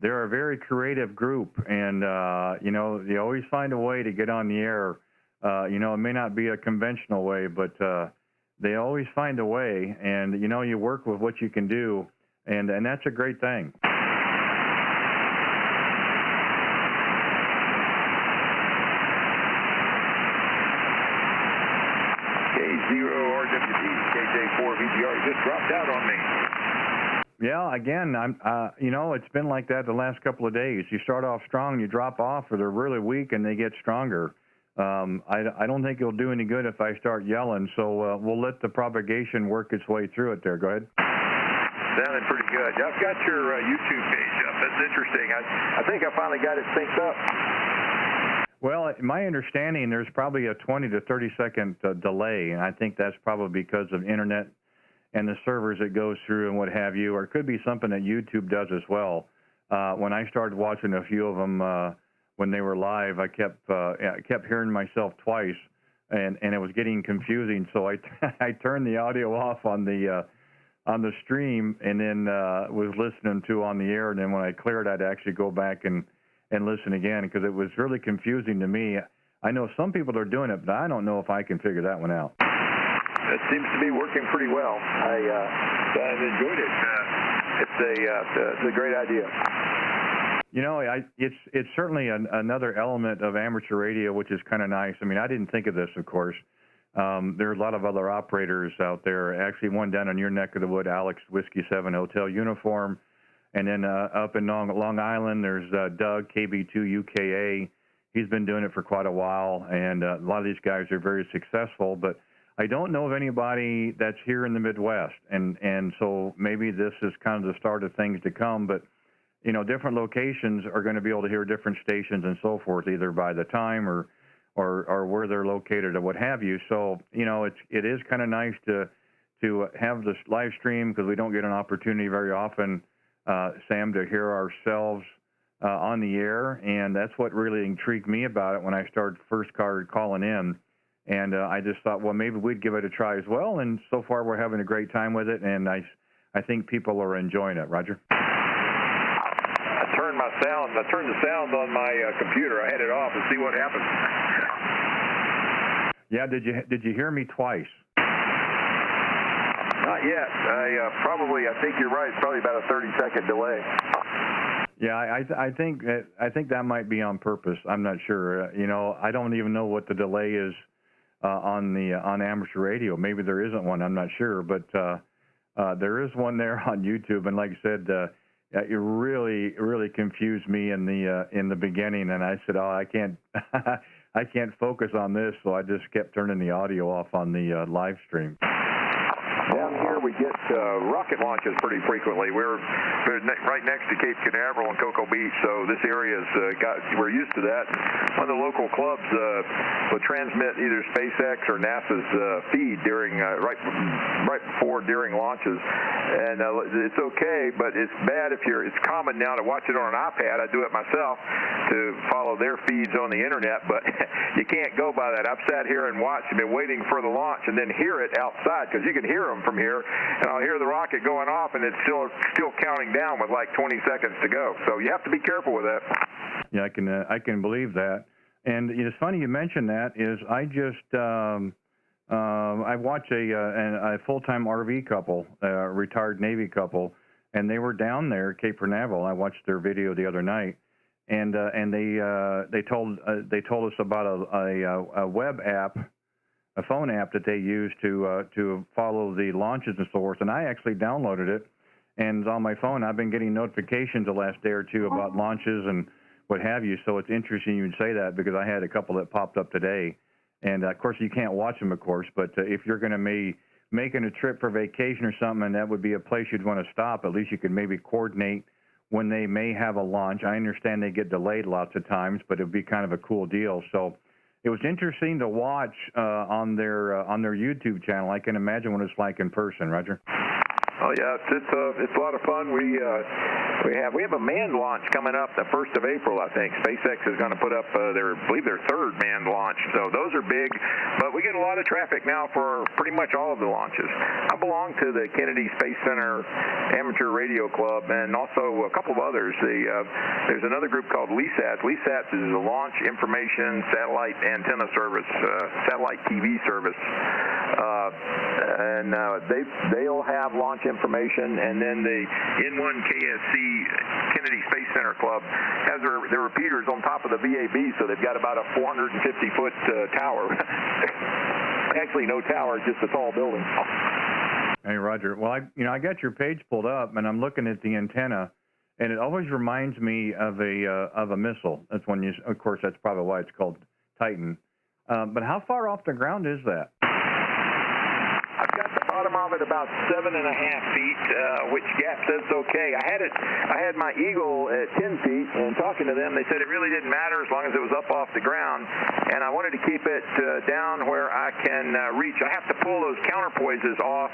they're a very creative group, and, you know, they always find a way to get on the air. You know, it may not be a conventional way, but they always find a way, and, you know, you work with what you can do, and that's a great thing. K0RWB, KJ4VGR. You just dropped out on me. Yeah, again, it's been like that the last couple of days. You start off strong, you drop off, or they're really weak and they get stronger. I don't think it'll do any good if I start yelling, so we'll let the propagation work its way through it there. Go ahead. Sounding pretty good. I've got your YouTube page up. That's interesting. I think I finally got it synced up. Well, my understanding, there's probably a 20 to 30-second delay, and I think that's probably because of internet and the servers it goes through and what have you, or it could be something that YouTube does as well. When I started watching a few of them when they were live, I kept hearing myself twice, and it was getting confusing. So I turned the audio off on the stream, and then was listening to on the air. And then when I cleared, I'd actually go back and listen again, because it was really confusing to me. I know some people are doing it, but I don't know if I can figure that one out. It seems to be working pretty well. I've enjoyed it. It's a great idea. It's certainly another element of amateur radio, which is kind of nice. I mean, I didn't think of this, of course. There are a lot of other operators out there. Actually, one down in your neck of the wood, Alex Whiskey 7 Hotel Uniform. And then up in Long Island, there's Doug, KB2UKA. He's been doing it for quite a while, and a lot of these guys are very successful. But I don't know of anybody that's here in the Midwest, and so maybe this is kind of the start of things to come. But different locations are going to be able to hear different stations and so forth, either by the time or where they're located or what have you. So it is kind of nice to have this live stream, because we don't get an opportunity very often, Sam, to hear ourselves on the air, and that's what really intrigued me about it when I started calling in. And I just thought, well, maybe we'd give it a try as well. And so far, we're having a great time with it, and I think people are enjoying it. Roger. I turned the sound on my computer. I had it off to see what happened. Yeah, did you hear me twice? Not yet. I think you're right. It's probably about a 30-second delay. Yeah, I think that might be on purpose. I'm not sure. I don't even know what the delay is on amateur radio. Maybe there isn't one. I'm not sure, but there is one there on YouTube. And like I said, it really confused me in the beginning. And I said, I can't focus on this, so I just kept turning the audio off on the live stream. Down here we get rocket launches pretty frequently. We're right next to Cape Canaveral and Cocoa Beach, so this area's we're used to that. One of the local clubs will transmit either SpaceX or NASA's feed during during launches, and it's okay, but it's bad it's common now to watch it on an iPad. I do it myself to follow their feeds on the internet, but you can't go by that. I've sat here and watched and been waiting for the launch and then hear it outside, because you can hear them from here, and I'll hear the rocket going off, and it's still counting down with like 20 seconds to go. So you have to be careful with that. Yeah, I can believe that. And it's funny you mentioned that. Is I just I watched a full-time RV couple, retired Navy couple, and they were down there at Cape Canaveral. I watched their video the other night, and they told us about a web app, a phone app that they use to follow the launches and so forth. And I actually downloaded it, and on my phone I've been getting notifications the last day or two about launches and what have you. So it's interesting you would say that, because I had a couple that popped up today. And of course you can't watch them, of course, but if you're going to be making a trip for vacation or something, and that would be a place you'd want to stop, at least you could maybe coordinate when they may have a launch. I understand they get delayed lots of times, but it would be kind of a cool deal. So it was interesting to watch on their YouTube channel. I can imagine what it's like in person. Roger. Oh yeah, it's a lot of fun. We have a manned launch coming up the 1st of April, I think. SpaceX is going to put up their third manned launch. So those are big, but we get a lot of traffic now for pretty much all of the launches. I belong to the Kennedy Space Center Amateur Radio Club, and also a couple of others. There's another group called LESATS. LESATS is a launch information satellite antenna service, satellite TV service. And they'll have launch information, and then the N1 KSC Kennedy Space Center Club has their repeaters on top of the VAB, so they've got about a 450-foot tower. actually no tower, just a tall building. Hey, Roger. Well, I got your page pulled up, and I'm looking at the antenna, and it always reminds me of a missile. That's when you, of course, that's probably why it's called Titan. But how far off the ground is that? I've got the bottom of it about 7.5 feet, which Gap says it's okay. I had my Eagle at 10 feet, and talking to them, they said it really didn't matter as long as it was up off the ground. And I wanted to keep it down where I can reach. I have to pull those counterpoises off,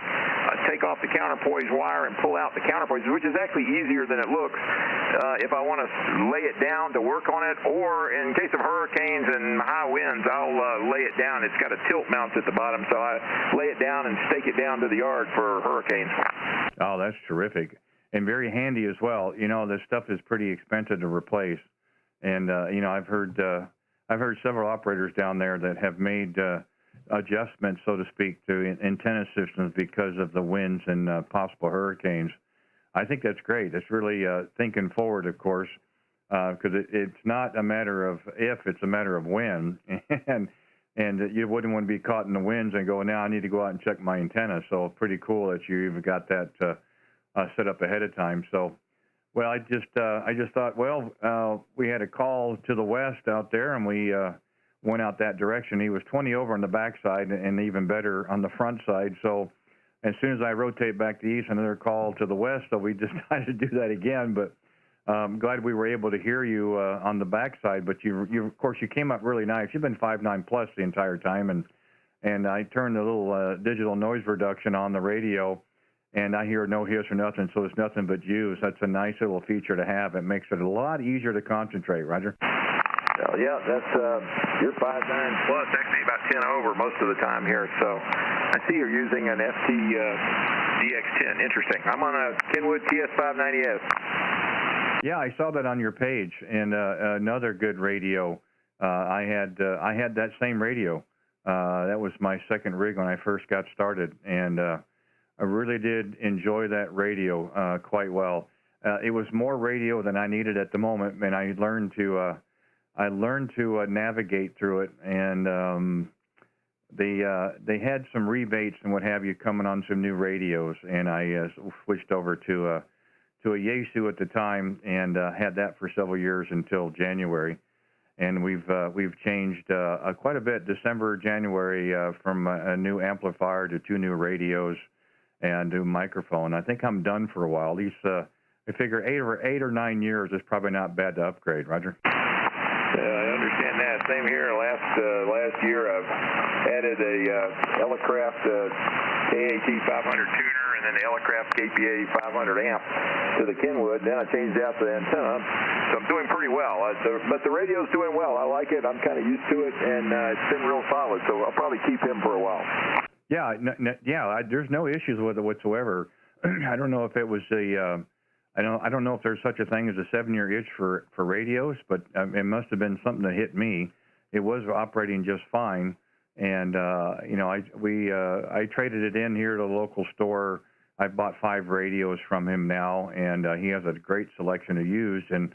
take off the counterpoise wire and pull out the counterpoises, which is actually easier than it looks if I want to lay it down to work on it, or in case of hurricanes and high winds, I'll lay it down. It's got a tilt mount at the bottom, so I lay it down and stake it down to the yard for hurricanes. Oh, that's terrific. And very handy as well. You know, this stuff is pretty expensive to replace. And, you know, I've heard several operators down there that have made adjustments, so to speak, to antenna systems because of the winds and possible hurricanes. I think that's great. It's really thinking forward, of course, because it's not a matter of if, it's a matter of when. And you wouldn't want to be caught in the winds and go, now I need to go out and check my antenna. So pretty cool that you even got that set up ahead of time. So, well, I just thought, well, we had a call to the west out there, and we went out that direction. He was 20 over on the backside and even better on the front side. So as soon as I rotate back to the east, another call to the west. So we decided to do that again. But I'm glad we were able to hear you on the backside. But you of course, you came up really nice. You've been 5.9 plus the entire time, and I turned the little digital noise reduction on the radio, and I hear no hiss or nothing, so it's nothing but you. So that's a nice little feature to have. It makes it a lot easier to concentrate, Roger. Well, yeah, that's you're 5.9 plus, actually about 10 over most of the time here. So I see you're using an FTDX-10. Interesting. I'm on a Kenwood TS590S. Yeah, I saw that on your page, and another good radio. I had that same radio. That was my second rig when I first got started, and I really did enjoy that radio quite well. It was more radio than I needed at the moment, and I learned to navigate through it. And they had some rebates and what have you coming on some new radios, and I switched over to a Yaesu at the time, and had that for several years until January. And we've changed quite a bit. December, January, from a new amplifier to 2 new radios and new microphone. I think I'm done for a while. At least I figure 8 or 9 years is probably not bad to upgrade, Roger. I understand that. Same here. Last year, I've added a Elecraft KAT 500 tuner and then the Elecraft KPA 500 amp to the Kenwood. Then I changed out the antenna. So I'm doing pretty well. But the radio's doing well. I like it. I'm kind of used to it, and it's been real solid. So I'll probably keep him for a while. Yeah, there's no issues with it whatsoever. I don't know if it was I don't know if there's such a thing as a 7-year itch for radios, but it must have been something that hit me. It was operating just fine, and you know, I traded it in here to the local store. I've bought 5 radios from him now, and he has a great selection of used. And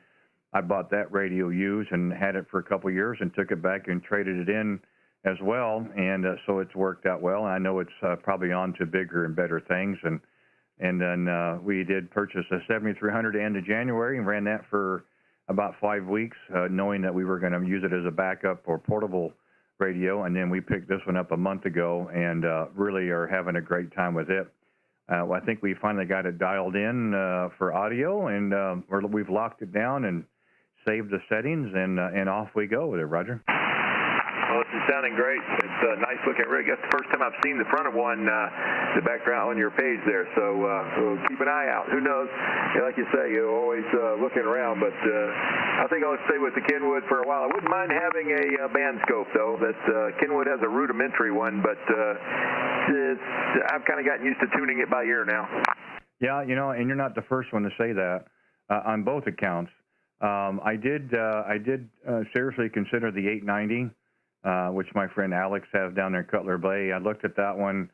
I bought that radio used and had it for a couple of years, and took it back and traded it in as well. And so it's worked out well. And I know it's probably on to bigger and better things. And then we did purchase a 7300 end of January and ran that for about 5 weeks, knowing that we were going to use it as a backup or portable radio. And then we picked this one up a month ago, and really are having a great time with it. I think we finally got it dialed in for audio, and we've locked it down and saved the settings, and off we go with it, Roger. Well, this is sounding great. It's a nice looking rig. That's the first time I've seen the front of one, the background on your page there. So we'll keep an eye out. Who knows? Like you say, you're always looking around. But I think I'll stay with the Kenwood for a while. I wouldn't mind having a band scope, though. That Kenwood has a rudimentary one, but I've kind of gotten used to tuning it by ear now. Yeah, you know, and you're not the first one to say that on both accounts. I did seriously consider the 890. Which my friend Alex has down there in Cutler Bay. I looked at that one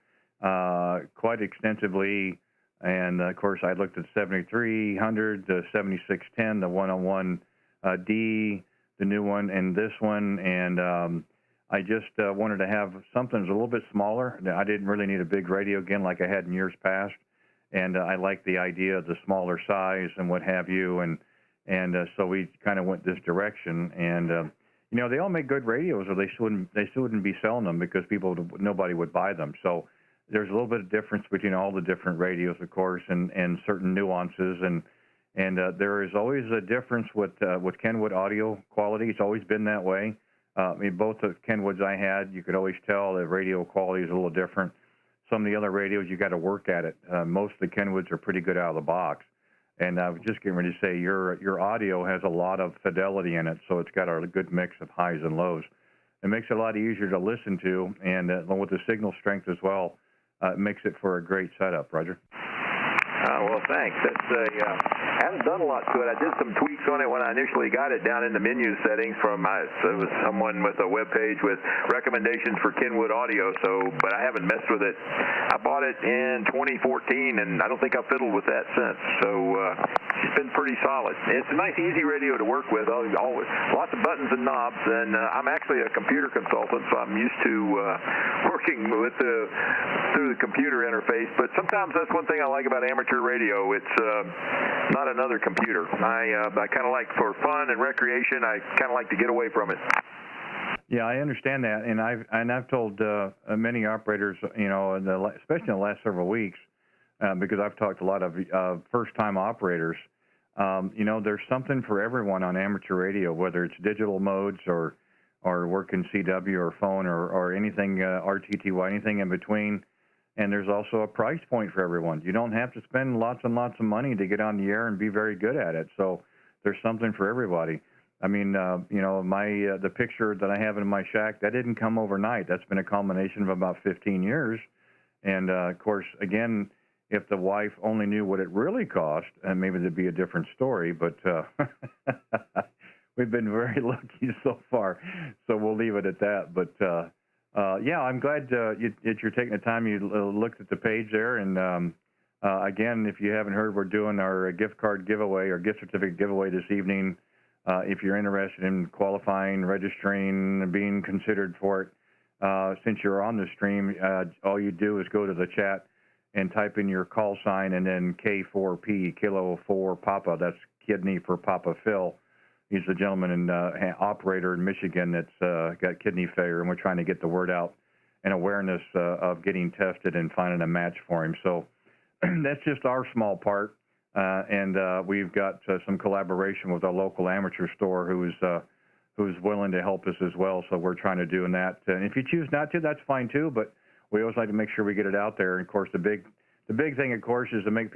quite extensively, and of course I looked at 7300, the 7610, the 101D, the new one, and this one, and I just wanted to have something that's a little bit smaller. I didn't really need a big radio again like I had in years past, and I like the idea of the smaller size and what have you, and so we kind of went this direction. And you know, they all make good radios, or they still wouldn't be selling them because nobody would buy them. So there's a little bit of difference between all the different radios, of course, and certain nuances, and there is always a difference with Kenwood audio quality. It's always been that way. I mean, both the Kenwoods I had, you could always tell the radio quality is a little different. Some of the other radios, you got to work at it. Most of the Kenwoods are pretty good out of the box. And I was just getting ready to say, your audio has a lot of fidelity in it, so it's got a good mix of highs and lows. It makes it a lot easier to listen to, and with the signal strength as well, it makes it for a great setup. Roger. Well, thanks. I haven't done a lot to it. I did some tweaks on it when I initially got it down in the menu settings from it was someone with a web page with recommendations for Kenwood audio. But I haven't messed with it. I bought it in 2014, and I don't think I've fiddled with that since. So it's been pretty solid. It's a nice, easy radio to work with. Always lots of buttons and knobs. And I'm actually a computer consultant, so I'm used to working with through the computer interface. But sometimes that's one thing I like about amateur radio. It's not another computer. I kind of like, for fun and recreation, I kind of like to get away from it. Yeah, I understand that, and I've told many operators, you know, especially in the last several weeks, because I've talked to a lot of first-time operators. You know, there's something for everyone on amateur radio, whether it's digital modes or working CW or phone or anything RTTY, anything in between. And there's also a price point for everyone. You don't have to spend lots and lots of money to get on the air and be very good at it. So there's something for everybody. I mean, you know, the picture that I have in my shack, that didn't come overnight. That's been a culmination of about 15 years. And, of course, again, if the wife only knew what it really cost, and maybe there'd be a different story. But we've been very lucky so far. So we'll leave it at that. But yeah, I'm glad you're taking the time. You looked at the page there, and again, if you haven't heard, we're doing our gift card giveaway or gift certificate giveaway this evening. If you're interested in qualifying, registering, being considered for it, since you're on the stream, all you do is go to the chat and type in your call sign and then K4P, Kilo 4 Papa. That's kidney for Papa Phil. He's the gentleman and operator in Michigan that's got kidney failure, and we're trying to get the word out and awareness of getting tested and finding a match for him. So that's just our small part, and we've got some collaboration with our local amateur store who's willing to help us as well. So we're trying to do that. And if you choose not to, that's fine too. But we always like to make sure we get it out there. And of course, the big thing, of course, is to make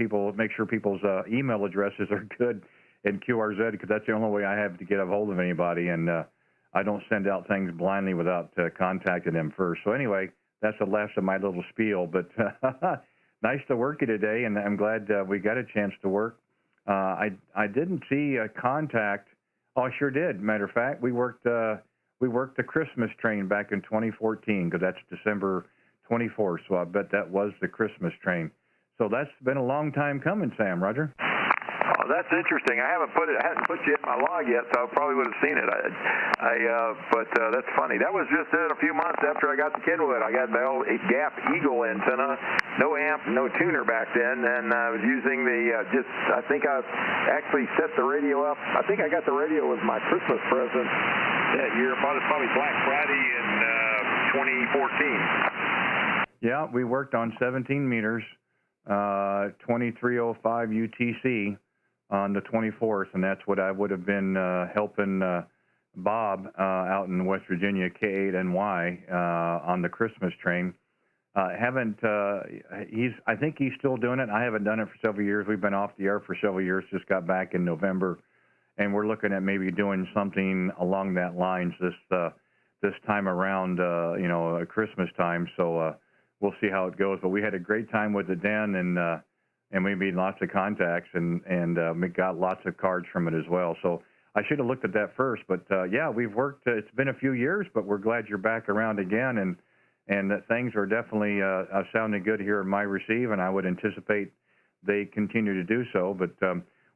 sure people's email addresses are good in QRZ, because that's the only way I have to get a hold of anybody, and I don't send out things blindly without contacting them first. So anyway, that's the last of my little spiel, but nice to work you today, and I'm glad we got a chance to work. I didn't see a contact. Oh, I sure did. Matter of fact, we worked the Christmas train back in 2014, because that's December 24th, so I bet that was the Christmas train. So that's been a long time coming, Sam. Roger? Oh, that's interesting. I hadn't put you in my log yet, so I probably would have seen it. But that's funny. That was just a few months after I got the Kenwood. I got the old Gap Eagle antenna, no amp, no tuner back then, and I was using I think I actually set the radio up. I think I got the radio as my Christmas present that year. Probably Black Friday in 2014. Yeah, we worked on 17 meters, 2305 UTC. On the 24th, and that's what I would have been helping Bob out in West Virginia, K0RWB on the Christmas train. I think he's still doing it. I haven't done it for several years. We've been off the air for several years. Just got back in November, and we're looking at maybe doing something along that lines this time around, you know, Christmas time. So we'll see how it goes. But we had a great time with it then, and we made lots of contacts, and we got lots of cards from it as well. So I should have looked at that first. But, yeah, we've worked. It's been a few years, but we're glad you're back around again. And that things are definitely sounding good here in my receive, and I would anticipate they continue to do so. But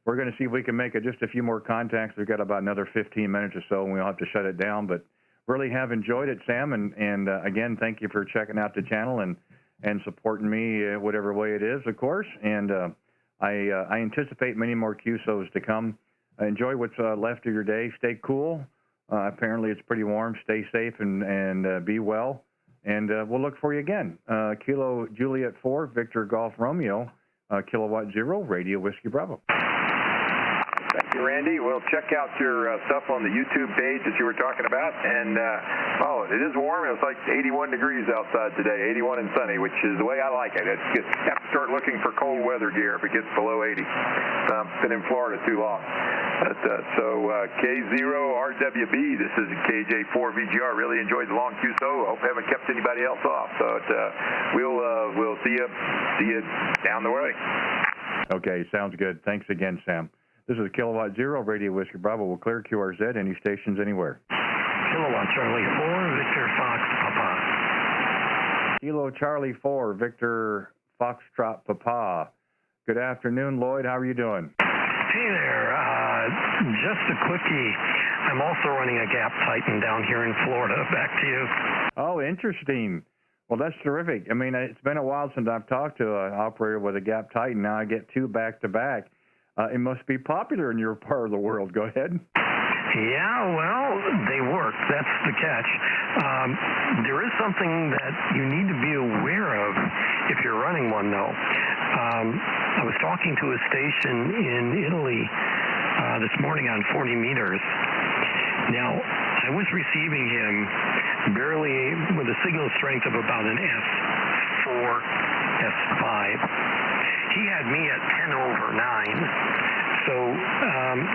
we're going to see if we can make just a few more contacts. We've got about another 15 minutes or so, and we'll have to shut it down. But really have enjoyed it, Sam. And again, thank you for checking out the channel and supporting me whatever way it is, of course. And I anticipate many more QSOs to come. Enjoy what's left of your day. Stay cool. Apparently it's pretty warm. Stay safe and be well. And we'll look for you again. Kilo Juliet 4, Victor Golf Romeo, Kilowatt 0, Radio Whiskey Bravo. Thank you, Randy. We'll check out your stuff on the YouTube page that you were talking about. And, it is warm. It's like 81 degrees outside today, 81 and sunny, which is the way I like it. You have to start looking for cold weather gear if it gets below 80. Been in Florida too long. K0RWB, this is KJ4VGR. Really enjoyed the long QSO. Hope I haven't kept anybody else off. So we'll see you down the way. Okay, sounds good. Thanks again, Sam. This is Kilowatt 0, Radio Whiskey Bravo. We'll clear QRZ, any stations, anywhere. Kilowatt Charlie 4, Victor Fox Papa. Kilo Charlie 4, Victor Foxtrot Papa. Good afternoon, Lloyd. How are you doing? Hey there. Just a quickie. I'm also running a Gap Titan down here in Florida. Back to you. Oh, interesting. Well, that's terrific. I mean, it's been a while since I've talked to an operator with a Gap Titan. Now I get two back-to-back. It must be popular in your part of the world. Go ahead. Yeah, well, they work. That's the catch. There is something that you need to be aware of if you're running one, though. I was talking to a station in Italy this morning on 40 meters. Now, I was receiving him barely with a signal strength of about an S4, S5. He had me at 10/9. So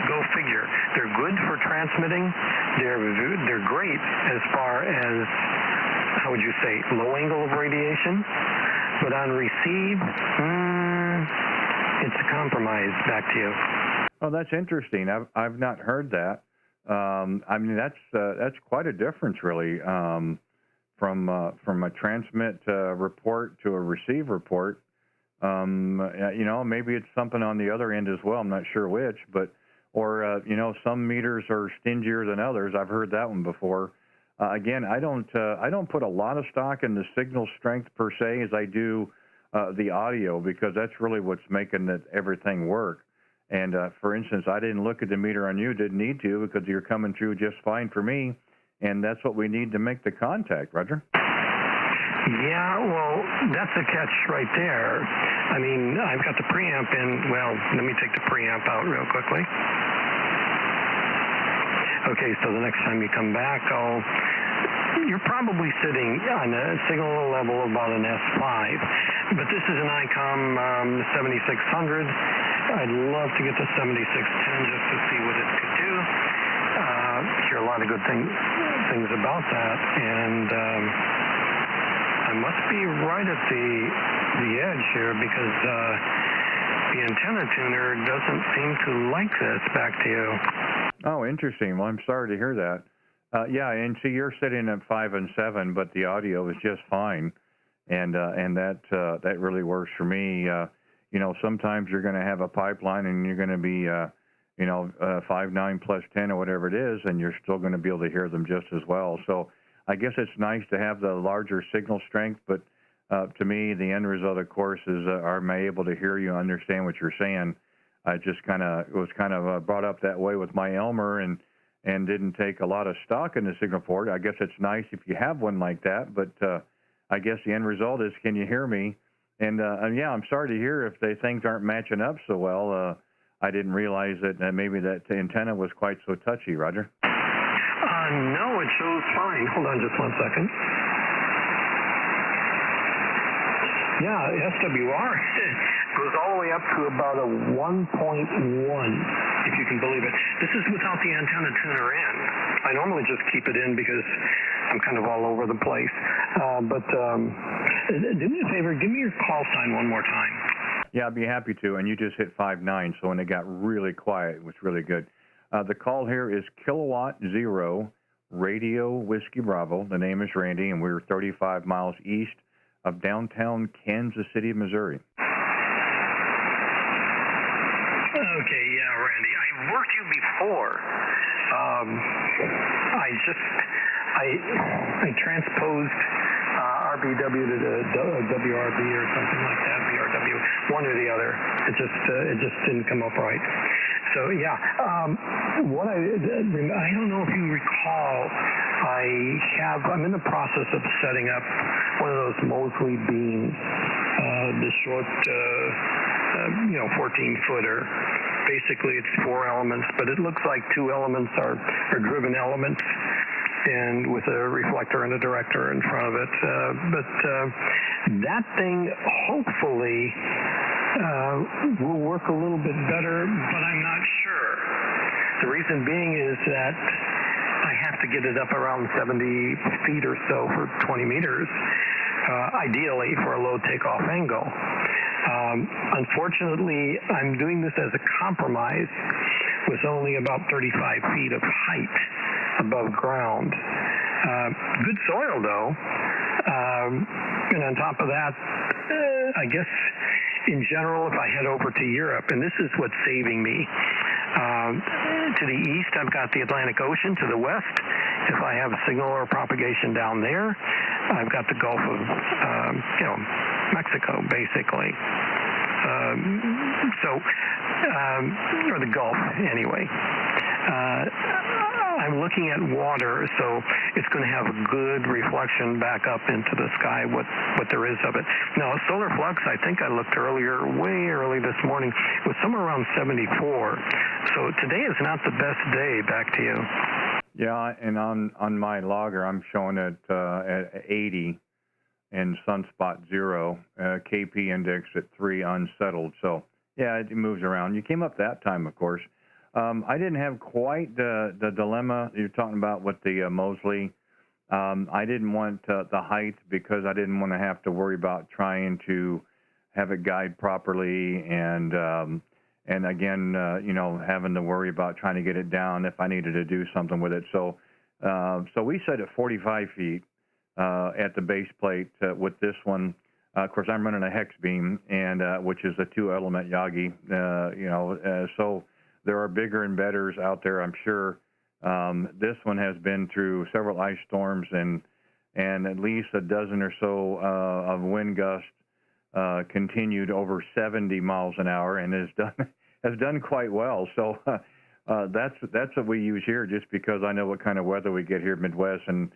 go figure. They're good for transmitting. They're great as far as, how would you say, low angle of radiation. But on receive, it's a compromise. Back to you. Oh, that's interesting. I've not heard that. I mean, that's quite a difference, really, from a transmit report to a receive report. Maybe it's something on the other end as well. I'm not sure which, or some meters are stingier than others. I've heard that one before. Again, I don't put a lot of stock in the signal strength per se as I do the audio, because that's really what's making everything work. And for instance, I didn't look at the meter on you. Didn't need to, because you're coming through just fine for me, and that's what we need to make the contact. Roger. Yeah, well, that's a catch right there. I mean, I've got the preamp in. Well, let me take the preamp out real quickly. Okay, so the next time you come back, you're probably sitting on a signal level of about an S5. But this is an ICOM 7600. I'd love to get the 7610 just to see what it could do. Hear a lot of good things about that, and I must be right at the edge here, because the antenna tuner doesn't seem to like this. Back to you. Oh, interesting. Well, I'm sorry to hear that. Yeah, and see, you're sitting at 5 and 7, but the audio is just fine, and that really works for me. Sometimes you're going to have a pipeline, and you're going to be 5.9 plus 10 or whatever it is, and you're still going to be able to hear them just as well. So I guess it's nice to have the larger signal strength, but to me, the end result, of course, is am I able to hear you, understand what you're saying? I just was kind of brought up that way with my Elmer, and didn't take a lot of stock in the signal port. I guess it's nice if you have one like that, but I guess the end result is, can you hear me? And yeah, I'm sorry to hear if things aren't matching up so well. I didn't realize that maybe that antenna was quite so touchy, Roger. No, it shows fine. Hold on just 1 second. Yeah, SWR goes all the way up to about a 1.1, if you can believe it. This is without the antenna tuner in. I normally just keep it in because I'm kind of all over the place. But do me a favor, give me your call sign one more time. Yeah, I'd be happy to. And you just hit 5.9, so when it got really quiet, it was really good. The call here is Kilowatt 0, Radio Whiskey Bravo. The name is Randy, and we're 35 miles east of downtown Kansas City, Missouri. Okay, yeah, Randy. I've worked you before. I transposed RBW to the WRB or something like that, BRW, one or the other. It just didn't come up right. So yeah, what I don't know if you recall, I'm in the process of setting up one of those Mosley beams, the short, 14-footer. Basically, it's 4 elements, but it looks like 2 elements are driven elements, and with a reflector and a director in front of it. But that thing hopefully will work a little bit better, but I'm not sure. The reason being is that I have to get it up around 70 feet or so for 20 meters, ideally for a low takeoff angle. Unfortunately, I'm doing this as a compromise with only about 35 feet of height above ground. Good soil, though. And on top of that, I guess in general, if I head over to Europe, and this is what's saving me, to the east, I've got the Atlantic Ocean. To the west, if I have signal or propagation down there, I've got the Gulf of, Mexico, basically. Or the Gulf, anyway. I'm looking at water, so it's going to have a good reflection back up into the sky, what there is of it. Now, solar flux, I think I looked way early this morning, was somewhere around 74. So today is not the best day. Back to you. Yeah, and on my logger, I'm showing it at 80 and sunspot 0, KP index at 3 unsettled. So, yeah, it moves around. You came up that time, of course. I didn't have quite the dilemma you're talking about with the Mosley. I didn't want the height because I didn't want to have to worry about trying to have it guide properly and again, having to worry about trying to get it down if I needed to do something with it. So we set at 45 feet at the base plate with this one. Of course, I'm running a hex beam, and which is a 2-element Yagi. So there are bigger and betters out there, I'm sure. This one has been through several ice storms and at least a dozen or so of wind gusts continued over 70 miles an hour, and has done quite well. So that's what we use here, just because I know what kind of weather we get here Midwest, and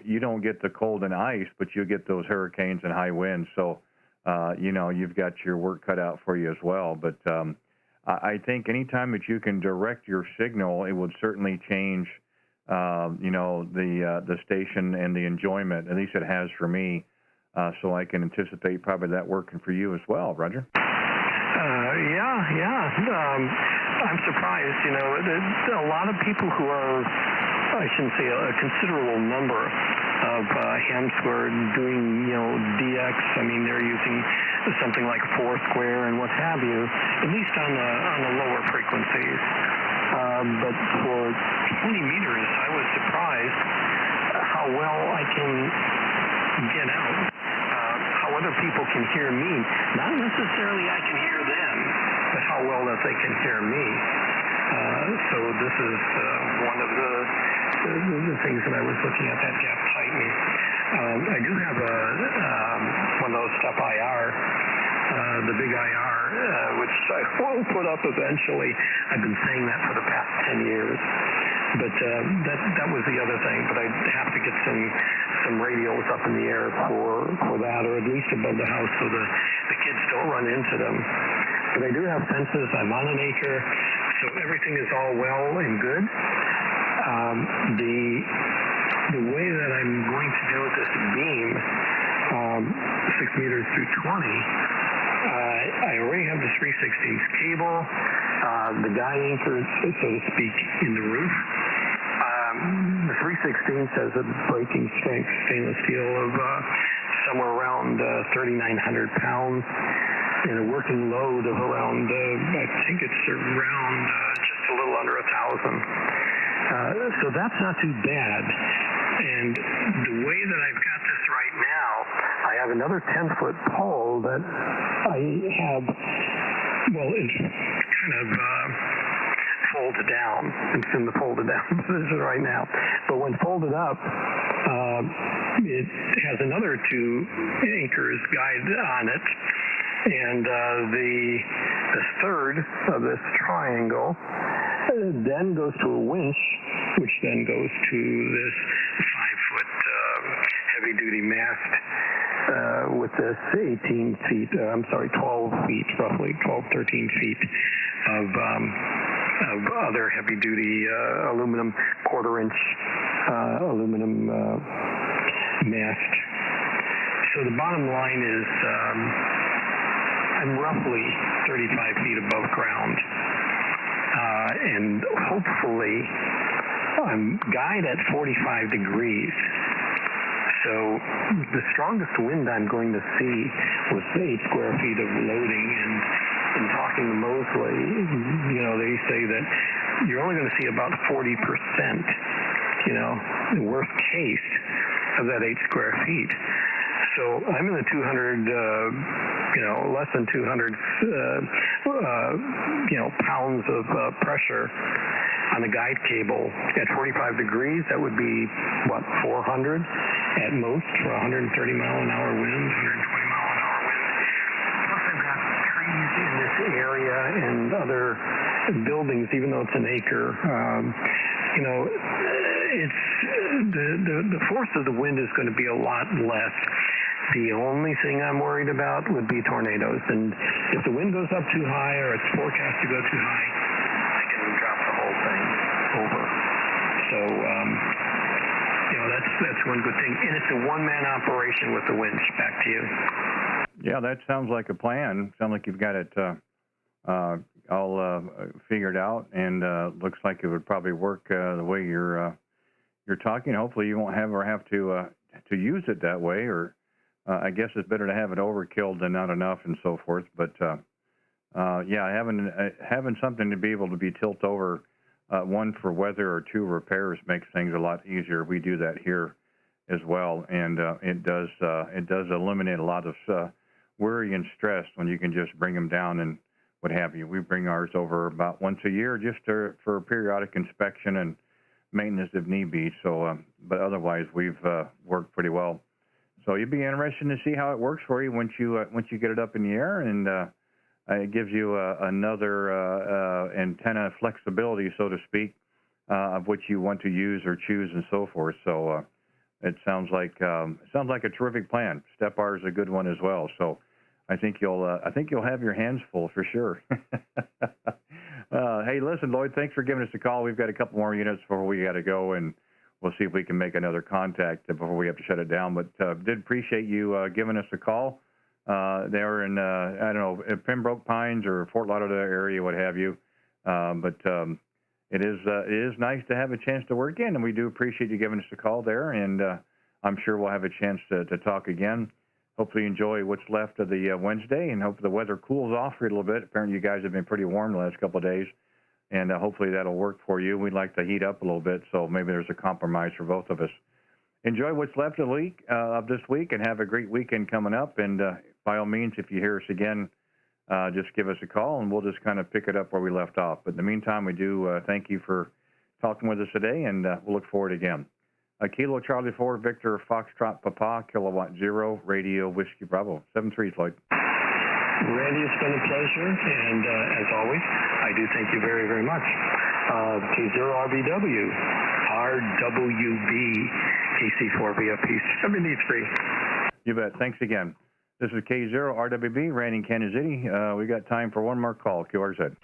you don't get the cold and ice, but you get those hurricanes and high winds. So you've got your work cut out for you as well. But I think anytime that you can direct your signal, it would certainly change, the station and the enjoyment. At least it has for me. So I can anticipate probably that working for you as well, Roger. I'm surprised. A lot of people who are, I shouldn't say a considerable number of hams who are doing, DX. I mean, they're using something like 4-square and what have you, at least on the lower frequencies. But for 20 meters, I was surprised how well I can get out, how other people can hear me. Not necessarily I can hear them, but how well that they can hear me. So this is one of the things that I was looking at, that gap tightening. I do have one of those stuff IR, the big IR, which I will put up eventually. I've been saying that for the past 10 years. But that was the other thing. But I'd have to get some radios up in the air for that, or at least above the house so the kids don't run into them. But I do have fences. I'm on an acre, so everything is all well and good. The way that I'm going to do this beam, 6 meters through 20, I already have the 3/16 cable, the guy anchor, so to speak, in the roof. The 3/16 has a breaking strength stainless steel of somewhere around 3,900 pounds and a working load of around, I think it's around just a little under 1,000. So that's not too bad. And the way that I've got this right now, I have another 10-foot pole that I have, it's kind of folds down. It's in the folded down position right now. But when folded up, it has another 2 anchors guide on it. And the third of this triangle then goes to a winch, which then goes to this 5-foot heavy-duty mast with this 12 feet, roughly 12, 13 feet of other heavy-duty aluminum, quarter-inch aluminum mast. So the bottom line is I'm roughly 35 feet above ground, and hopefully I'm guide at 45 degrees. So the strongest wind I'm going to see was 8 square feet of loading, and in talking to Mosley, they say that you're only going to see about 40%, the worst case of that 8 square feet. So I'm in the 200, less than 200, pounds of pressure on the guide cable at 45 degrees. That would be, 400 at most for 130 mile an hour wind, 120 mile an hour wind. Plus I've got trees in this area and other buildings, even though it's an acre. It's the force of the wind is going to be a lot less. The only thing I'm worried about would be tornadoes. And if the wind goes up too high or it's forecast to go too high, I can drop the whole thing over. So, that's one good thing. And it's a one-man operation with the winch. Back to you. Yeah, that sounds like a plan. Sounds like you've got it all figured out, and looks like it would probably work the way you're talking. Hopefully, you won't have to use it that way, or I guess it's better to have it overkill than not enough, and so forth. But having something to be able to be tilt over, one for weather or 2 repairs, makes things a lot easier. We do that here as well, and it does eliminate a lot of worry and stress when you can just bring them down and what have you. We bring ours over about once a year just for periodic inspection and maintenance if need be. So, but otherwise we've worked pretty well. So you'd be interested to see how it works for you once you get it up in the air, and it gives you another antenna flexibility, so to speak, of which you want to use or choose and so forth. So it sounds like a terrific plan. Step R is a good one as well. So I think you'll have your hands full for sure. Hey, listen, Lloyd, thanks for giving us a call. We've got a couple more units before we got to go, and we'll see if we can make another contact before we have to shut it down. But did appreciate you giving us a call. They were in, I don't know, Pembroke Pines or Fort Lauderdale area, what have you. But it is nice to have a chance to work in, and we do appreciate you giving us a call there. And I'm sure we'll have a chance to talk again. Hopefully you enjoy what's left of the Wednesday, and hope the weather cools off for you a little bit. Apparently you guys have been pretty warm the last couple of days, and hopefully that'll work for you. We'd like to heat up a little bit, so maybe there's a compromise for both of us. Enjoy what's left of this week, and have a great weekend coming up. And by all means, if you hear us again, just give us a call, and we'll just kind of pick it up where we left off. But in the meantime, we do thank you for talking with us today, and we'll look forward again. Kilo Charlie 4, Victor Foxtrot Papa, Kilowatt 0, Radio Whiskey Bravo. 7-3, Floyd. Randy, it's been a pleasure, and as always, I do thank you very, very much. K0RWB AC4VFP 73. You bet. Thanks again. This is K0RWB, Randy in Kansas City. We got time for one more call. QRZ.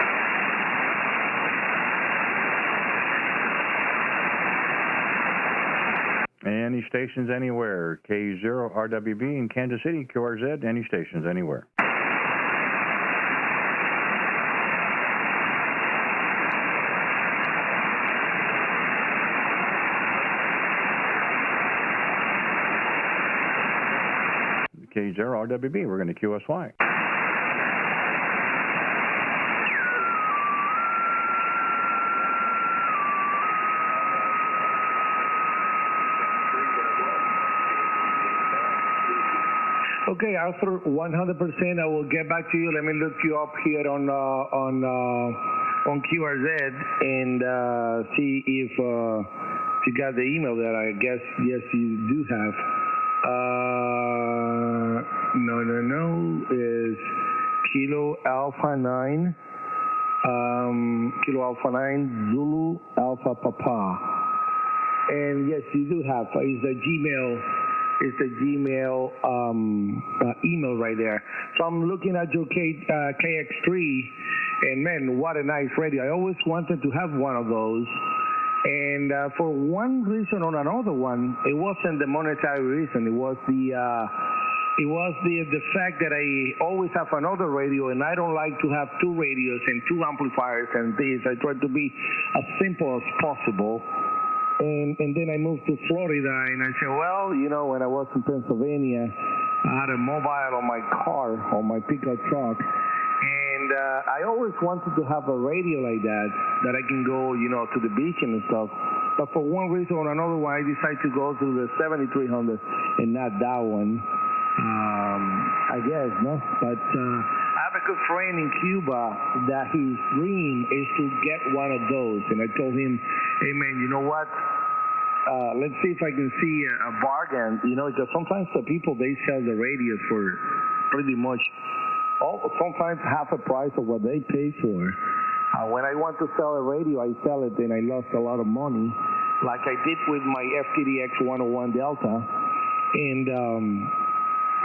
Any stations anywhere. K0RWB in Kansas City, QRZ, any stations anywhere. K0RWB, we're going to QSY. Okay, Arthur, 100%. I will get back to you. Let me look you up here on on QRZ and see if you got the email that I guess, yes, you do have. No, is Kilo Alpha 9, Kilo Alpha 9, Zulu Alpha Papa. And yes, you do have. It's the Gmail email right there. So I'm looking at your KX3, and man, what a nice radio. I always wanted to have one of those. And for one reason or another one, it wasn't the monetary reason. It was the fact that I always have another radio, and I don't like to have two radios and two amplifiers and this. I try to be as simple as possible. And then I moved to Florida, and I said, well, you know, when I was in Pennsylvania, I had a mobile on my car, on my pickup truck. And I always wanted to have a radio like that I can go, you know, to the beach and stuff. But for one reason or another one, I decided to go to the 7300 and not that one. I guess, no? But I have a good friend in Cuba that his dream is to get one of those. And I told him, hey, man, you know what? Let's see if I can see a bargain, you know, because sometimes the people, they sell the radios for pretty much sometimes half the price of what they pay for. When I want to sell a radio, I sell it and I lost a lot of money, like I did with my FTDX-10 Delta, and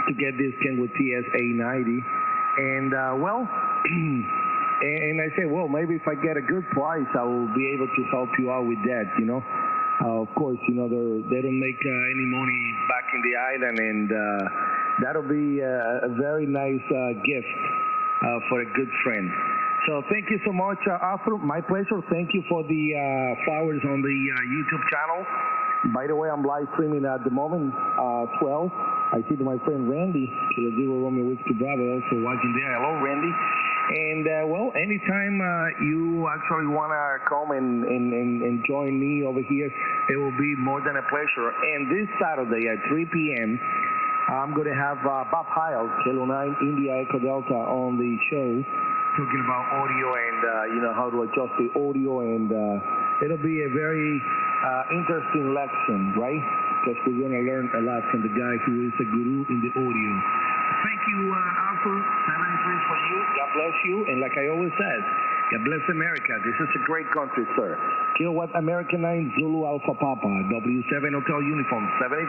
to get this thing with TS-890. And well, and I said, well, maybe if I get a good price, I will be able to help you out with that, you know. Of course, you know, they don't make any money back in the island, and that'll be a very nice gift for a good friend. So thank you so much, Arthur. My pleasure. Thank you for the flowers on the YouTube channel. By the way, I'm live streaming at the moment as well. I see my friend Randy, K0RWB also watching there. Hello, Randy. And, well, anytime you actually want to come and join me over here, it will be more than a pleasure. And this Saturday at 3 p.m., I'm going to have Bob Hiles, Kilo 9 India Echo Delta, on the show, talking about audio and, you know, how to adjust the audio. And it'll be a very interesting lesson, right? Because we're going to learn a lot from the guy who is a guru in the audio. Thank you, Arthur. 7-3 for you. God bless you. And like I always said, God bless America. This is a great country, sir. Kilowatt American 9 Zulu Alpha Papa, W7 Hotel Uniform, 73.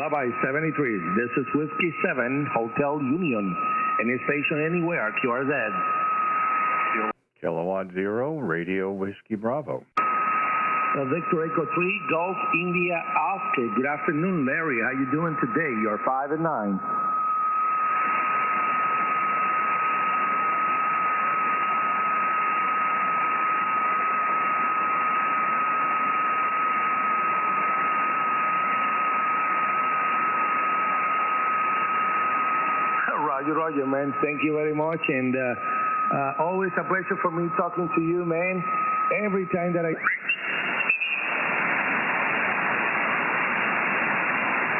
Bye-bye, 73. This is Whiskey 7 Hotel Union. Any station anywhere, QRZ. Kilowatt 0, Radio Whiskey Bravo. Victor Echo 3, Gulf India Oscar. Good afternoon, Larry. How you doing today? You're 5 and 9. Roger, man. Thank you very much. And always a pleasure for me talking to you, man. Every time that I